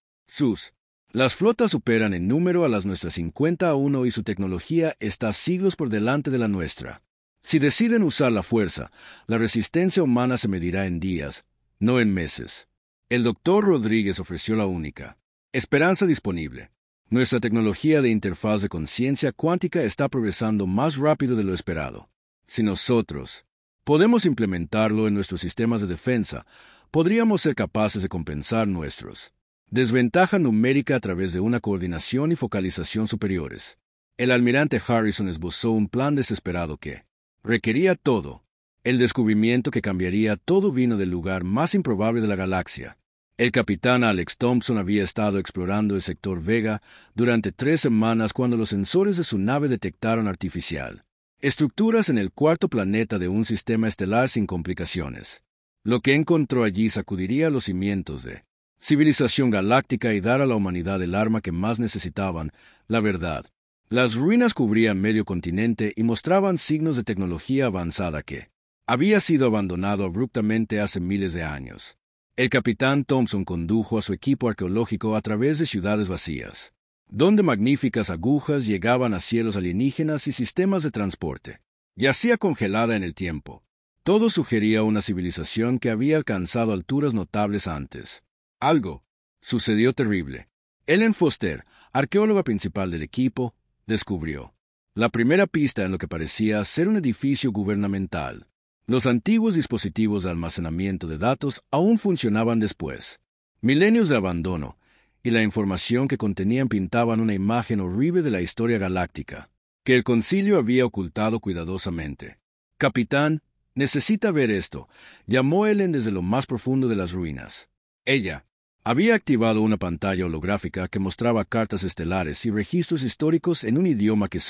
Speaker 1: Las flotas superan en número a las nuestras 50-1 y su tecnología está siglos por delante de la nuestra. Si deciden usar la fuerza, la resistencia humana se medirá en días, no en meses. El Dr. Rodríguez ofreció la única esperanza disponible. Nuestra tecnología de interfaz de conciencia cuántica está progresando más rápido de lo esperado. Si nosotros podemos implementarlo en nuestros sistemas de defensa, podríamos ser capaces de compensar nuestros desventaja numérica a través de una coordinación y focalización superiores. El almirante Harrison esbozó un plan desesperado que requería todo. El descubrimiento que cambiaría todo vino del lugar más improbable de la galaxia. El capitán Alex Thompson había estado explorando el sector Vega durante 3 semanas cuando los sensores de su nave detectaron artificial estructuras en el cuarto planeta de un sistema estelar sin complicaciones. Lo que encontró allí sacudiría los cimientos de civilización galáctica y dar a la humanidad el arma que más necesitaban, la verdad. Las ruinas cubrían medio continente y mostraban signos de tecnología avanzada que había sido abandonado abruptamente hace miles de años. El capitán Thompson condujo a su equipo arqueológico a través de ciudades vacías, donde magníficas agujas llegaban a cielos alienígenas y sistemas de transporte. Yacía congelada en el tiempo. Todo sugería una civilización que había alcanzado alturas notables antes. Algo sucedió terrible. Ellen Foster, arqueóloga principal del equipo, descubrió la primera pista en lo que parecía ser un edificio gubernamental. Los antiguos dispositivos de almacenamiento de datos aún funcionaban después. Milenios de abandono, y la información que contenían pintaban una imagen horrible de la historia galáctica, que el concilio había ocultado cuidadosamente. «Capitán, necesita ver esto», llamó Ellen desde lo más profundo de las ruinas. Ella había activado una pantalla holográfica que mostraba cartas estelares y registros históricos en un idioma que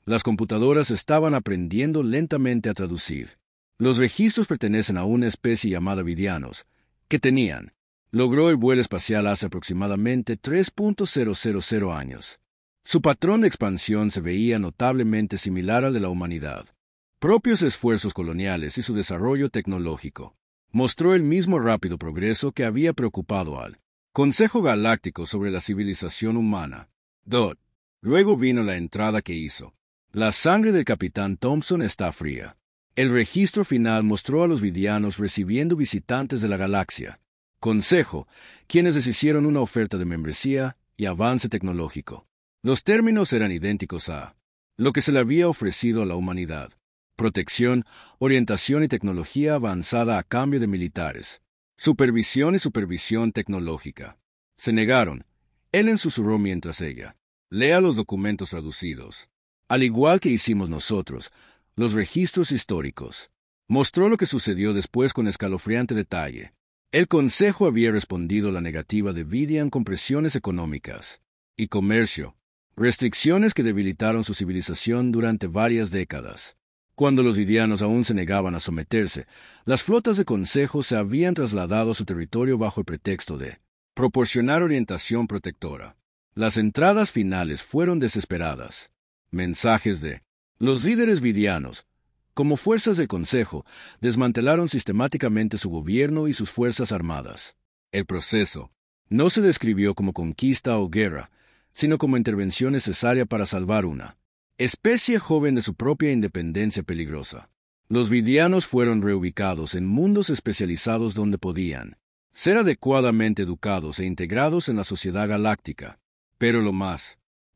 Speaker 1: las computadoras estaban aprendiendo lentamente a traducir. Los registros pertenecen a una especie llamada Vidianos, que logró el vuelo espacial hace aproximadamente 3.000 años. Su patrón de expansión se veía notablemente similar al de la humanidad. Propios esfuerzos coloniales y su desarrollo tecnológico mostró el mismo rápido progreso que había preocupado al Consejo Galáctico sobre la civilización humana. Luego vino la entrada que hizo. La sangre del capitán Thompson está fría. El registro final mostró a los vidianos recibiendo visitantes de la galaxia. Consejo, quienes les hicieron una oferta de membresía y avance tecnológico. Los términos eran idénticos a lo que se le había ofrecido a la humanidad: protección, orientación y tecnología avanzada a cambio de militares, supervisión y supervisión tecnológica. Se negaron. Ellen susurró mientras ella lea los documentos traducidos. Al igual que hicimos nosotros, los registros históricos. Mostró lo que sucedió después con escalofriante detalle. El Consejo había respondido a la negativa de Vidian con presiones económicas y comercio, restricciones que debilitaron su civilización durante varias décadas. Cuando los vidianos aún se negaban a someterse, las flotas de Consejo se habían trasladado a su territorio bajo el pretexto de proporcionar orientación protectora. Las entradas finales fueron desesperadas. Mensajes de los líderes vidianos, como fuerzas del Consejo, desmantelaron sistemáticamente su gobierno y sus fuerzas armadas. El proceso no se describió como conquista o guerra, sino como intervención necesaria para salvar una especie joven de su propia independencia peligrosa. Los vidianos fueron reubicados en mundos especializados donde podían ser adecuadamente educados e integrados en la sociedad galáctica. Pero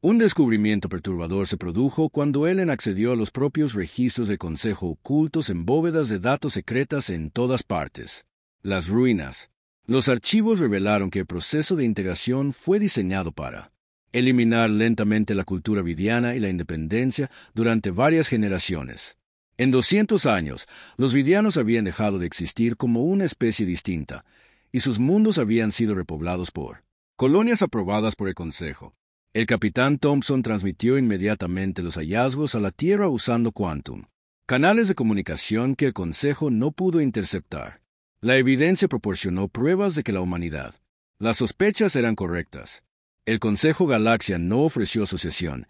Speaker 1: un descubrimiento perturbador se produjo cuando Ellen accedió a los propios registros del Consejo ocultos en bóvedas de datos secretas en todas partes. Las ruinas. Los archivos revelaron que el proceso de integración fue diseñado para eliminar lentamente la cultura vidiana y la independencia durante varias generaciones. En 200 años, los vidianos habían dejado de existir como una especie distinta, y sus mundos habían sido repoblados por colonias aprobadas por el Consejo. El capitán Thompson transmitió inmediatamente los hallazgos a la Tierra usando Quantum, canales de comunicación que el Consejo no pudo interceptar. La evidencia proporcionó pruebas de que la humanidad. Las sospechas eran correctas. El Consejo Galaxia no ofreció asociación,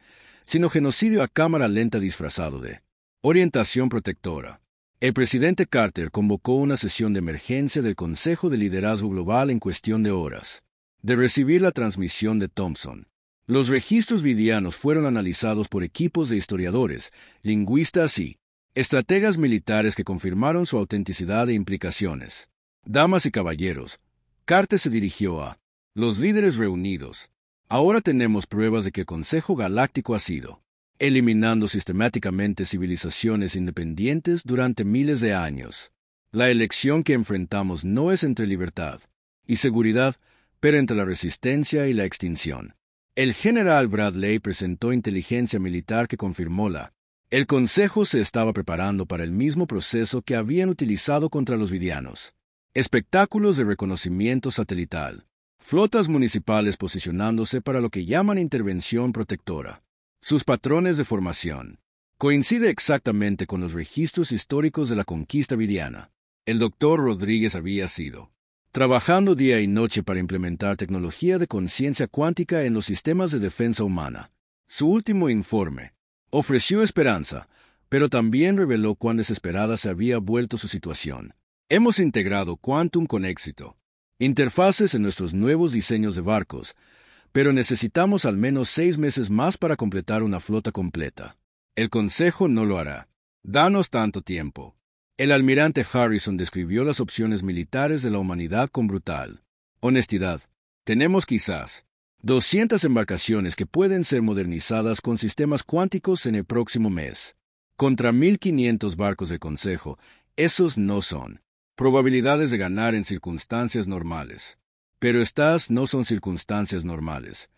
Speaker 1: sino genocidio a cámara lenta disfrazado de orientación protectora. El presidente Carter convocó una sesión de emergencia del Consejo de Liderazgo Global en cuestión de horas de recibir la transmisión de Thompson. Los registros vidianos fueron analizados por equipos de historiadores, lingüistas y estrategas militares que confirmaron su autenticidad e implicaciones. Damas y caballeros, Carter se dirigió a los líderes reunidos. Ahora tenemos pruebas de que el Consejo Galáctico ha sido eliminando sistemáticamente civilizaciones independientes durante miles de años. La elección que enfrentamos no es entre libertad y seguridad, pero entre la resistencia y la extinción. El general Bradley presentó inteligencia militar que confirmó el Consejo se estaba preparando para el mismo proceso que habían utilizado contra los vidianos. espectáculos de reconocimiento satelital, flotas municipales posicionándose para lo que llaman intervención protectora. Sus patrones de formación coincide exactamente con los registros históricos de la conquista viriana. El doctor Rodríguez había sido trabajando día y noche para implementar tecnología de conciencia cuántica en los sistemas de defensa humana. Su último informe ofreció esperanza, pero también reveló cuán desesperada se había vuelto su situación. Hemos integrado Quantum con éxito, interfaces en nuestros nuevos diseños de barcos, pero necesitamos al menos 6 meses más para completar una flota completa. El Consejo no lo hará. Danos tanto tiempo. El almirante Harrison describió las opciones militares de la humanidad con brutal honestidad. Tenemos quizás 200 embarcaciones que pueden ser modernizadas con sistemas cuánticos en el próximo mes. Contra 1.500 barcos de Consejo, esos no son probabilidades de ganar en circunstancias normales. Pero estas no son circunstancias normales.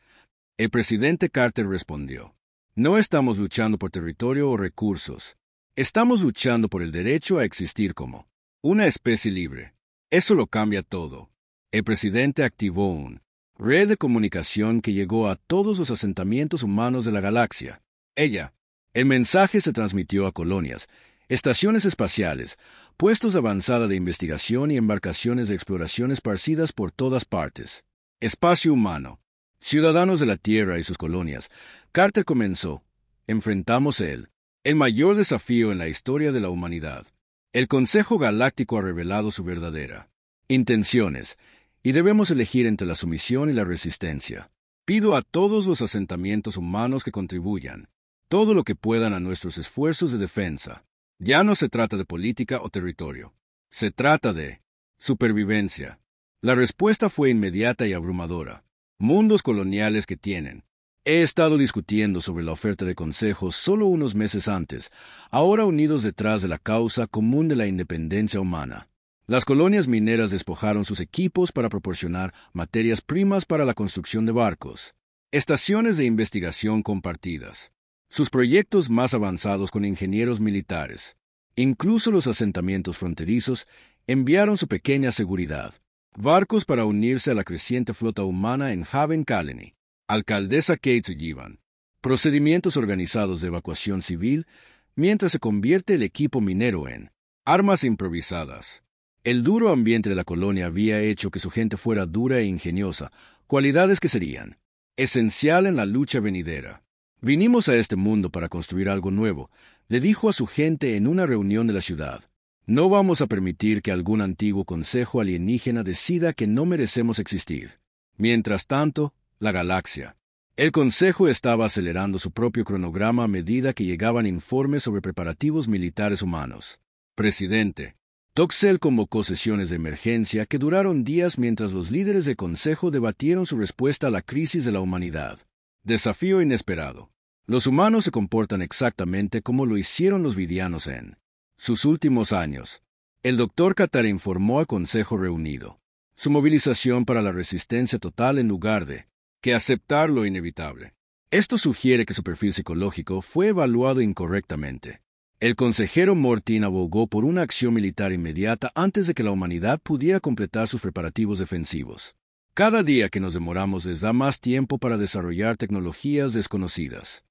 Speaker 1: El presidente Carter respondió: no estamos luchando por territorio o recursos. Estamos luchando por el derecho a existir como una especie libre. Eso lo cambia todo. El presidente activó una red de comunicación que llegó a todos los asentamientos humanos de la galaxia. El mensaje se transmitió a colonias, estaciones espaciales, puestos de avanzada de investigación y embarcaciones de exploración esparcidas por todas partes. Espacio humano. Ciudadanos de la Tierra y sus colonias. Carter comenzó. Enfrentamos el mayor desafío en la historia de la humanidad. El Consejo Galáctico ha revelado su verdadera intenciones, y debemos elegir entre la sumisión y la resistencia. Pido a todos los asentamientos humanos que contribuyan todo lo que puedan a nuestros esfuerzos de defensa. Ya no se trata de política o territorio. Se trata de supervivencia. La respuesta fue inmediata y abrumadora. Mundos coloniales que tienen. He estado discutiendo sobre la oferta de Consejo solo unos meses antes, ahora unidos detrás de la causa común de la independencia humana. Las colonias mineras despojaron sus equipos para proporcionar materias primas para la construcción de barcos. Estaciones de investigación compartidas. Sus proyectos más avanzados con ingenieros militares. Incluso los asentamientos fronterizos enviaron su pequeña seguridad. Barcos para unirse a la creciente flota humana en Haven Colony. Alcaldesa Kate Sullivan. Procedimientos organizados de evacuación civil mientras se convierte el equipo minero en armas improvisadas. El duro ambiente de la colonia había hecho que su gente fuera dura e ingeniosa, cualidades que serían esencial en la lucha venidera. Vinimos a este mundo para construir algo nuevo, le dijo a su gente en una reunión de la ciudad. No vamos a permitir que algún antiguo consejo alienígena decida que no merecemos existir. Mientras tanto, la galaxia. El Consejo estaba acelerando su propio cronograma a medida que llegaban informes sobre preparativos militares humanos. Presidente. Toxel convocó sesiones de emergencia que duraron días mientras los líderes del Consejo debatieron su respuesta a la crisis de la humanidad. Desafío inesperado. Los humanos se comportan exactamente como lo hicieron los vidianos en sus últimos años. El Dr. Qatar informó al Consejo reunido. Su movilización para la resistencia total en lugar de que aceptar lo inevitable. Esto sugiere que su perfil psicológico fue evaluado incorrectamente. El consejero Mortin abogó por una acción militar inmediata antes de que la humanidad pudiera completar sus preparativos defensivos. Cada día que nos demoramos les da más tiempo para desarrollar tecnologías desconocidas.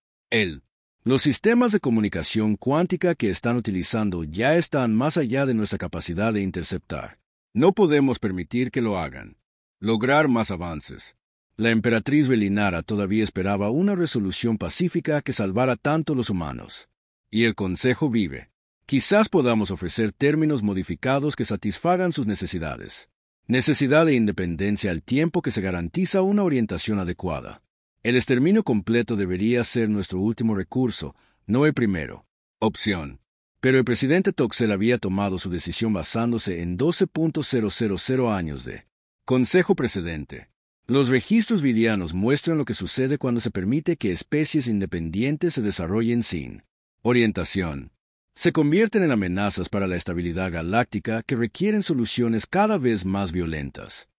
Speaker 1: Los sistemas de comunicación cuántica que están utilizando ya están más allá de nuestra capacidad de interceptar. No podemos permitir que lo hagan. Lograr más avances. La emperatriz Belinara todavía esperaba una resolución pacífica que salvara tanto los humanos. Y el Consejo vive. Quizás podamos ofrecer términos modificados que satisfagan sus necesidades. Necesidad de independencia al tiempo que se garantiza una orientación adecuada. El exterminio completo debería ser nuestro último recurso, no el primero. Opción. Pero el presidente Toxel había tomado su decisión basándose en 12.000 años de Consejo precedente. Los registros vidianos muestran lo que sucede cuando se permite que especies independientes se desarrollen sin orientación. Se convierten en amenazas para la estabilidad galáctica que requieren soluciones cada vez más violentas.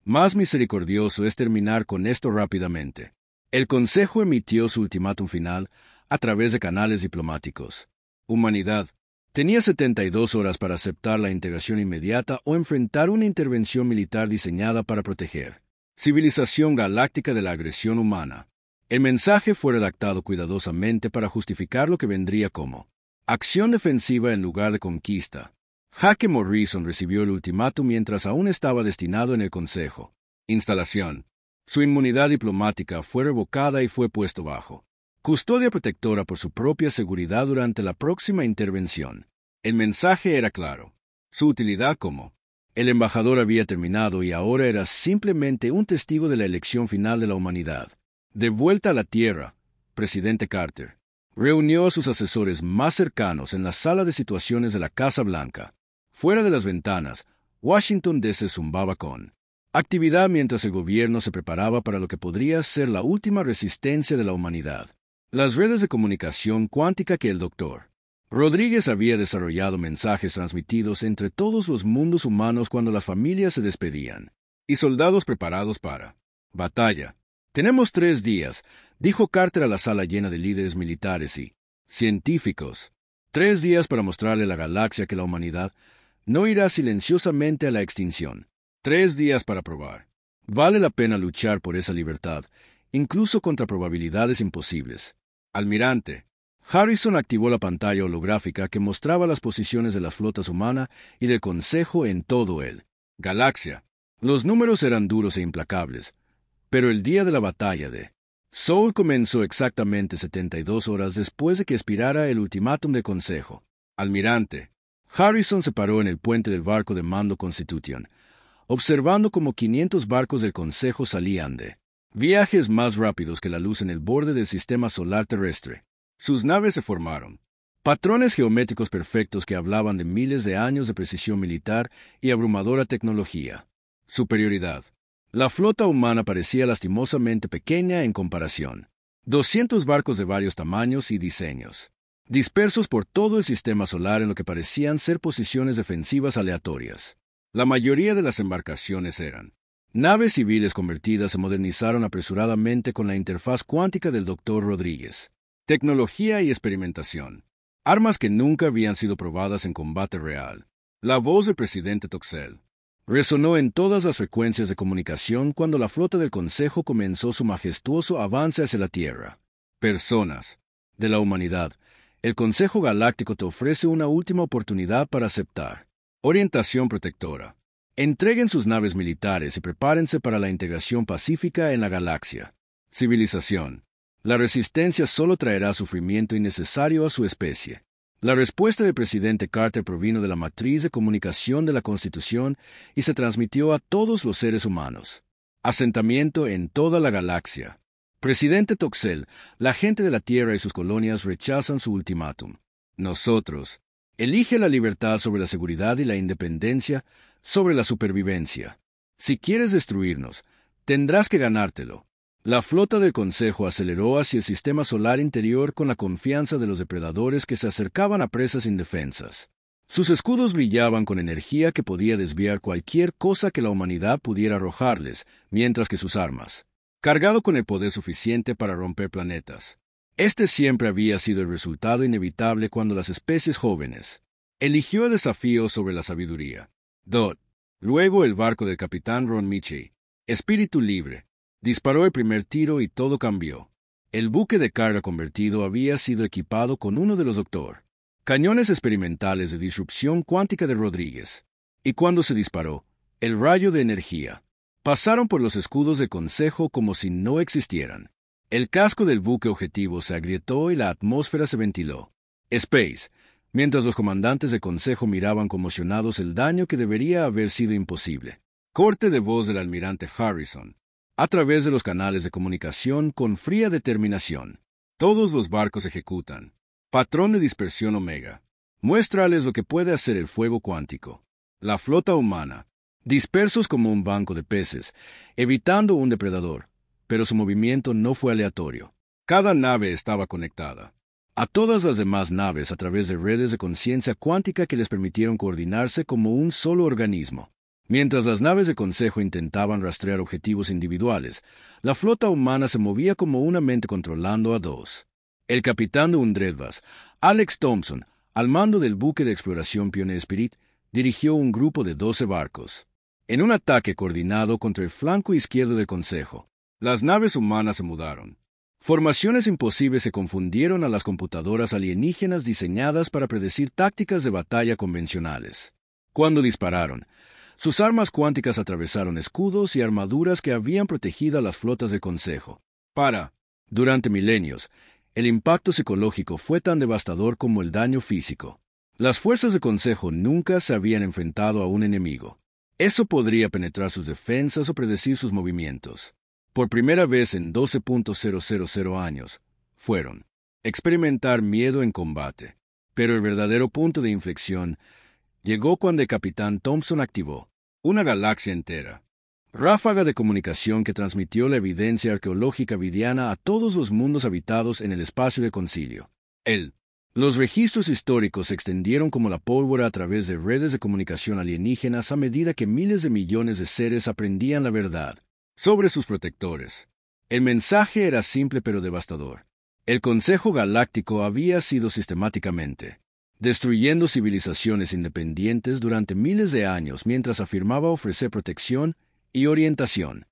Speaker 1: Más misericordioso es terminar con esto rápidamente. El Consejo emitió su ultimátum final a través de canales diplomáticos. Humanidad. Tenía 72 horas para aceptar la integración inmediata o enfrentar una intervención militar diseñada para proteger civilización galáctica de la agresión humana. El mensaje fue redactado cuidadosamente para justificar lo que vendría como acción defensiva en lugar de conquista. Hake Morrison recibió el ultimátum mientras aún estaba destinado en el Consejo. Instalación. Su inmunidad diplomática fue revocada y fue puesto bajo custodia protectora por su propia seguridad durante la próxima intervención. El mensaje era claro. Su utilidad como el embajador había terminado y ahora era simplemente un testigo de la elección final de la humanidad. De vuelta a la Tierra, presidente Carter reunió a sus asesores más cercanos en la sala de situaciones de la Casa Blanca. Fuera de las ventanas, Washington DC zumbaba con actividad mientras el gobierno se preparaba para lo que podría ser la última resistencia de la humanidad. Las redes de comunicación cuántica que el Dr. Rodríguez había desarrollado mensajes transmitidos entre todos los mundos humanos cuando las familias se despedían. Y soldados preparados para batalla. Tenemos 3 días, dijo Carter a la sala llena de líderes militares y científicos. 3 días para mostrarle a la galaxia que la humanidad no irá silenciosamente a la extinción. 3 días para probar. Vale la pena luchar por esa libertad, incluso contra probabilidades imposibles. Almirante. Harrison activó la pantalla holográfica que mostraba las posiciones de las flotas humana y del Consejo en todo el galaxia. Los números eran duros e implacables, pero el día de la batalla de Seoul comenzó exactamente 72 horas después de que expirara el ultimátum del Consejo. Almirante. Harrison se paró en el puente del barco de mando Constitution, observando cómo 500 barcos del Consejo salían de viajes más rápidos que la luz en el borde del sistema solar terrestre. Sus naves se formaron. Patrones geométricos perfectos que hablaban de miles de años de precisión militar y abrumadora tecnología. Superioridad. La flota humana parecía lastimosamente pequeña en comparación. 200 barcos de varios tamaños y diseños, dispersos por todo el sistema solar en lo que parecían ser posiciones defensivas aleatorias. La mayoría de las embarcaciones eran naves civiles convertidas se modernizaron apresuradamente con la interfaz cuántica del Dr. Rodríguez. Tecnología y experimentación. Armas que nunca habían sido probadas en combate real. La voz del presidente Toxel resonó en todas las frecuencias de comunicación cuando la flota del Consejo comenzó su majestuoso avance hacia la Tierra. Personas de la humanidad, el Consejo Galáctico te ofrece una última oportunidad para aceptar orientación protectora. Entreguen sus naves militares y prepárense para la integración pacífica en la galaxia. Civilización. La resistencia solo traerá sufrimiento innecesario a su especie. La respuesta del presidente Carter provino de la matriz de comunicación de la Constitución y se transmitió a todos los seres humanos. Asentamiento en toda la galaxia. Presidente Toxel, la gente de la Tierra y sus colonias rechazan su ultimátum. Nosotros. Elige la libertad sobre la seguridad y la independencia sobre la supervivencia. Si quieres destruirnos, tendrás que ganártelo. La flota del Consejo aceleró hacia el sistema solar interior con la confianza de los depredadores que se acercaban a presas indefensas. Sus escudos brillaban con energía que podía desviar cualquier cosa que la humanidad pudiera arrojarles, mientras que sus armas, cargado con el poder suficiente para romper planetas. Este siempre había sido el resultado inevitable cuando las especies jóvenes eligió el desafío sobre la sabiduría. Luego el barco del capitán Ron Michie, espíritu libre, disparó el primer tiro y todo cambió. El buque de carga convertido había sido equipado con uno de los Dr. Cañones experimentales de disrupción cuántica de Rodríguez. Y cuando se disparó, el rayo de energía pasaron por los escudos de Consejo como si no existieran. El casco del buque objetivo se agrietó y la atmósfera se ventiló. Space. Mientras los comandantes de Consejo miraban conmocionados el daño que debería haber sido imposible. Corte de voz del almirante Harrison, a través de los canales de comunicación con fría determinación. Todos los barcos ejecutan. Patrón de dispersión Omega. Muéstrales lo que puede hacer el fuego cuántico. La flota humana, dispersos como un banco de peces, evitando un depredador, pero su movimiento no fue aleatorio. Cada nave estaba conectada a todas las demás naves a través de redes de conciencia cuántica que les permitieron coordinarse como un solo organismo. Mientras las naves de Consejo intentaban rastrear objetivos individuales, la flota humana se movía como una mente controlando a dos. El capitán de Undredvas, Alex Thompson, al mando del buque de exploración Pioneer Spirit, dirigió un grupo de 12 barcos. En un ataque coordinado contra el flanco izquierdo del Consejo, las naves humanas se mudaron. Formaciones imposibles se confundieron a las computadoras alienígenas diseñadas para predecir tácticas de batalla convencionales. Cuando dispararon, sus armas cuánticas atravesaron escudos y armaduras que habían protegido a las flotas del Consejo. Durante milenios, el impacto psicológico fue tan devastador como el daño físico. Las fuerzas del Consejo nunca se habían enfrentado a un enemigo. Eso podría penetrar sus defensas o predecir sus movimientos. Por primera vez en 12.000 años, fueron experimentar miedo en combate. Pero el verdadero punto de inflexión llegó cuando el capitán Thompson activó una galaxia entera. Ráfaga de comunicación que transmitió la evidencia arqueológica vidiana a todos los mundos habitados en el espacio del concilio. Los registros históricos se extendieron como la pólvora a través de redes de comunicación alienígenas a medida que miles de millones de seres aprendían la verdad sobre sus protectores. El mensaje era simple pero devastador. El Consejo Galáctico había sido sistemáticamente destruyendo civilizaciones independientes durante miles de años mientras afirmaba ofrecer protección y orientación.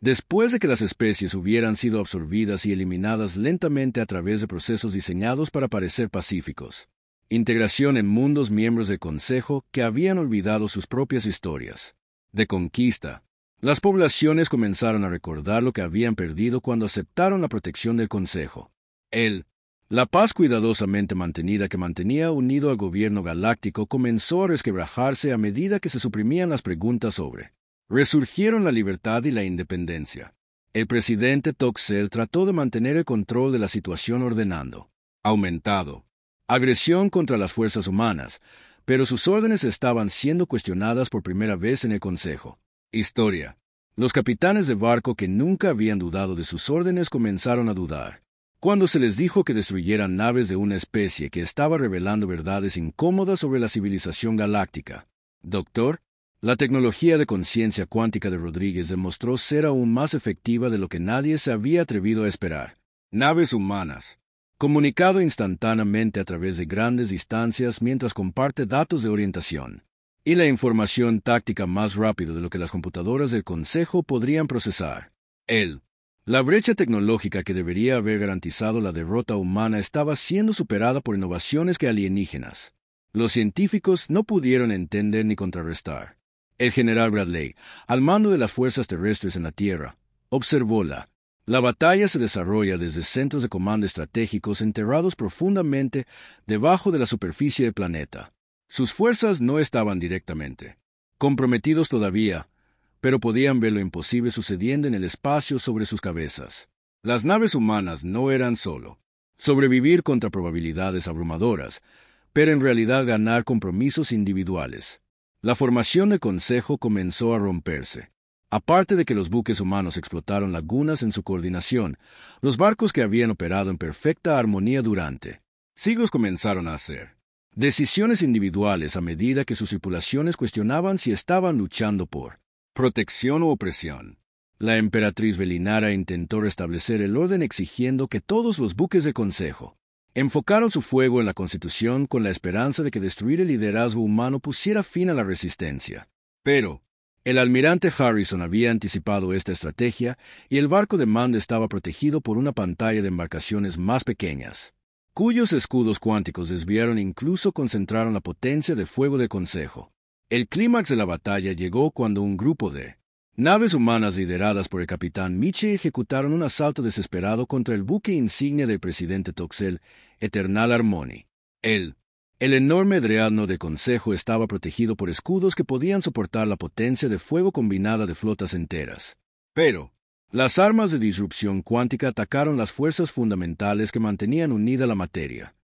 Speaker 1: Después de que las especies hubieran sido absorbidas y eliminadas lentamente a través de procesos diseñados para parecer pacíficos. Integración en mundos miembros del Consejo que habían olvidado sus propias historias de conquista. Las poblaciones comenzaron a recordar lo que habían perdido cuando aceptaron la protección del Consejo. La paz cuidadosamente mantenida que mantenía unido al gobierno galáctico comenzó a resquebrajarse a medida que se suprimían las preguntas sobre. Resurgieron la libertad y la independencia. El presidente Toxel trató de mantener el control de la situación ordenando aumentado agresión contra las fuerzas humanas, pero sus órdenes estaban siendo cuestionadas por primera vez en el Consejo. Historia. Los capitanes de barco que nunca habían dudado de sus órdenes comenzaron a dudar. Cuando se les dijo que destruyeran naves de una especie que estaba revelando verdades incómodas sobre la civilización galáctica. Doctor, la tecnología de conciencia cuántica de Rodríguez demostró ser aún más efectiva de lo que nadie se había atrevido a esperar. Naves humanas. Comunicado instantáneamente a través de grandes distancias mientras comparte datos de orientación. Y la información táctica más rápido de lo que las computadoras del Consejo podrían procesar. La brecha tecnológica que debería haber garantizado la derrota humana estaba siendo superada por innovaciones que alienígenas. Los científicos no pudieron entender ni contrarrestar. El general Bradley, al mando de las fuerzas terrestres en la Tierra, observó la batalla se desarrolla desde centros de comando estratégicos enterrados profundamente debajo de la superficie del planeta. Sus fuerzas no estaban directamente comprometidos todavía, pero podían ver lo imposible sucediendo en el espacio sobre sus cabezas. Las naves humanas no eran solo sobrevivir contra probabilidades abrumadoras, pero en realidad ganar compromisos individuales. La formación del Consejo comenzó a romperse. Aparte de que los buques humanos explotaron lagunas en su coordinación, los barcos que habían operado en perfecta armonía durante siglos comenzaron a hacer decisiones individuales a medida que sus tripulaciones cuestionaban si estaban luchando por protección u opresión. La emperatriz Belinara intentó restablecer el orden exigiendo que todos los buques de Consejo enfocaron su fuego en la Constitución con la esperanza de que destruir el liderazgo humano pusiera fin a la resistencia. Pero el almirante Harrison había anticipado esta estrategia y el barco de mando estaba protegido por una pantalla de embarcaciones más pequeñas, cuyos escudos cuánticos desviaron e incluso concentraron la potencia de fuego del Consejo. El clímax de la batalla llegó cuando un grupo de naves humanas lideradas por el capitán Miche ejecutaron un asalto desesperado contra el buque insignia del presidente Toxel, Eternal Harmony. El enorme dreadnought de Consejo estaba protegido por escudos que podían soportar la potencia de fuego combinada de flotas enteras. Pero las armas de disrupción cuántica atacaron las fuerzas fundamentales que mantenían unida la materia.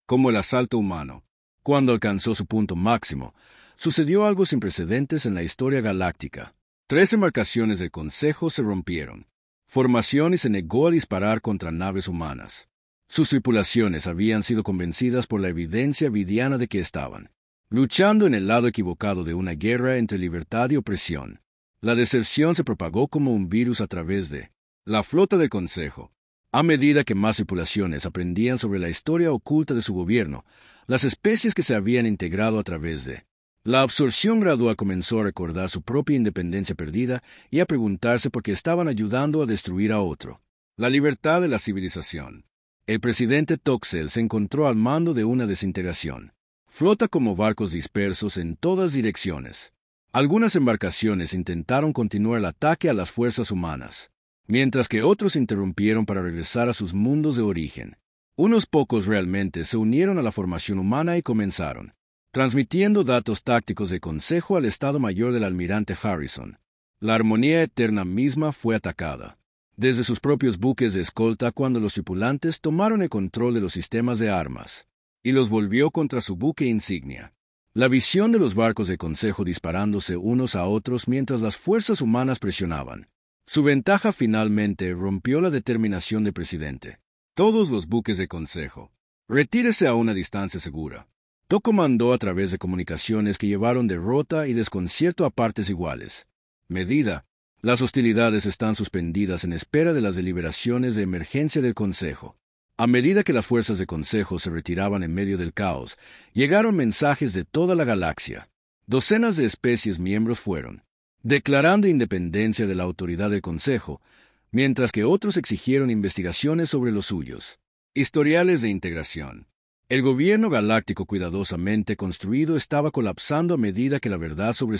Speaker 1: Como el asalto humano. Cuando alcanzó su punto máximo, sucedió algo sin precedentes en la historia galáctica. 3 embarcaciones del Consejo se rompieron. Formación y se negó a disparar contra naves humanas. Sus tripulaciones habían sido convencidas por la evidencia vidiana de que estaban luchando en el lado equivocado de una guerra entre libertad y opresión. La deserción se propagó como un virus a través de la flota del Consejo. A medida que más tripulaciones aprendían sobre la historia oculta de su gobierno, las especies que se habían integrado a través de la absorción gradual comenzó a recordar su propia independencia perdida y a preguntarse por qué estaban ayudando a destruir a otro. La libertad de la civilización. El presidente Toxel se encontró al mando de una desintegración. Flota como barcos dispersos en todas direcciones. Algunas embarcaciones intentaron continuar el ataque a las fuerzas humanas, mientras que otros interrumpieron para regresar a sus mundos de origen. Unos pocos realmente se unieron a la formación humana y comenzaron, transmitiendo datos tácticos de consejo al Estado Mayor del almirante Harrison. La armonía eterna misma fue atacada desde sus propios buques de escolta cuando los tripulantes tomaron el control de los sistemas de armas y los volvió contra su buque insignia. La visión de los barcos de consejo disparándose unos a otros mientras las fuerzas humanas presionaban. Su ventaja finalmente rompió la determinación del presidente. Todos los buques de consejo. Retírese a una distancia segura. Toko mandó a través de comunicaciones que llevaron derrota y desconcierto a partes iguales. Medida. Las hostilidades están suspendidas en espera de las deliberaciones de emergencia del Consejo. A medida que las fuerzas de Consejo se retiraban en medio del caos, llegaron mensajes de toda la galaxia. Docenas de especies miembros fueron, declarando independencia de la autoridad del Consejo, mientras que otros exigieron investigaciones sobre los suyos. Historiales de integración. El gobierno galáctico cuidadosamente construido estaba colapsando a medida que la verdad sobre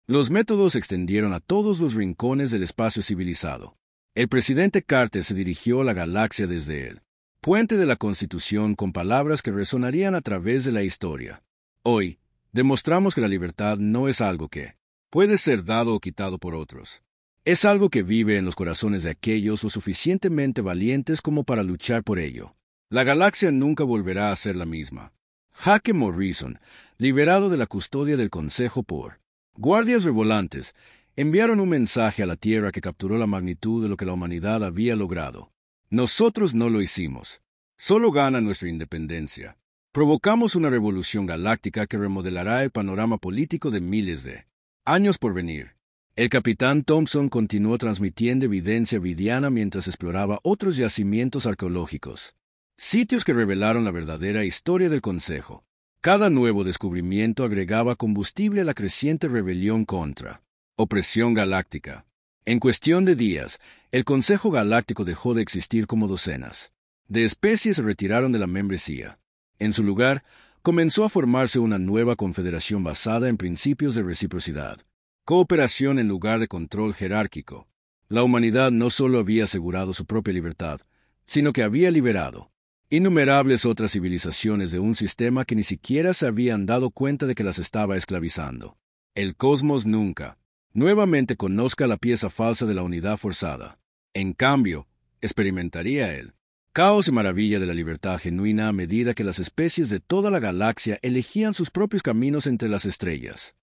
Speaker 1: los métodos se extendieron a todos los rincones del espacio civilizado. El presidente Carter se dirigió a la galaxia desde el puente de la Constitución con palabras que resonarían a través de la historia. Hoy, demostramos que la libertad no es algo que puede ser dado o quitado por otros. Es algo que vive en los corazones de aquellos lo suficientemente valientes como para luchar por ello. La galaxia nunca volverá a ser la misma. Hake Morrison, liberado de la custodia del Consejo por guardias revolantes, enviaron un mensaje a la Tierra que capturó la magnitud de lo que la humanidad había logrado. Nosotros no lo hicimos. Solo gana nuestra independencia. Provocamos una revolución galáctica que remodelará el panorama político de miles de años por venir. El capitán Thompson continuó transmitiendo evidencia vidiana mientras exploraba otros yacimientos arqueológicos, sitios que revelaron la verdadera historia del Consejo. Cada nuevo descubrimiento agregaba combustible a la creciente rebelión contra opresión galáctica. En cuestión de días, el Consejo Galáctico dejó de existir como docenas de especies se retiraron de la membresía. En su lugar, comenzó a formarse una nueva confederación basada en principios de reciprocidad, cooperación en lugar de control jerárquico. La humanidad no solo había asegurado su propia libertad, sino que había liberado innumerables otras civilizaciones de un sistema que ni siquiera se habían dado cuenta de que las estaba esclavizando. El cosmos nunca nuevamente conozca la pieza falsa de la unidad forzada. En cambio, experimentaría el caos y maravilla de la libertad genuina a medida que las especies de toda la galaxia elegían sus propios caminos entre las estrellas.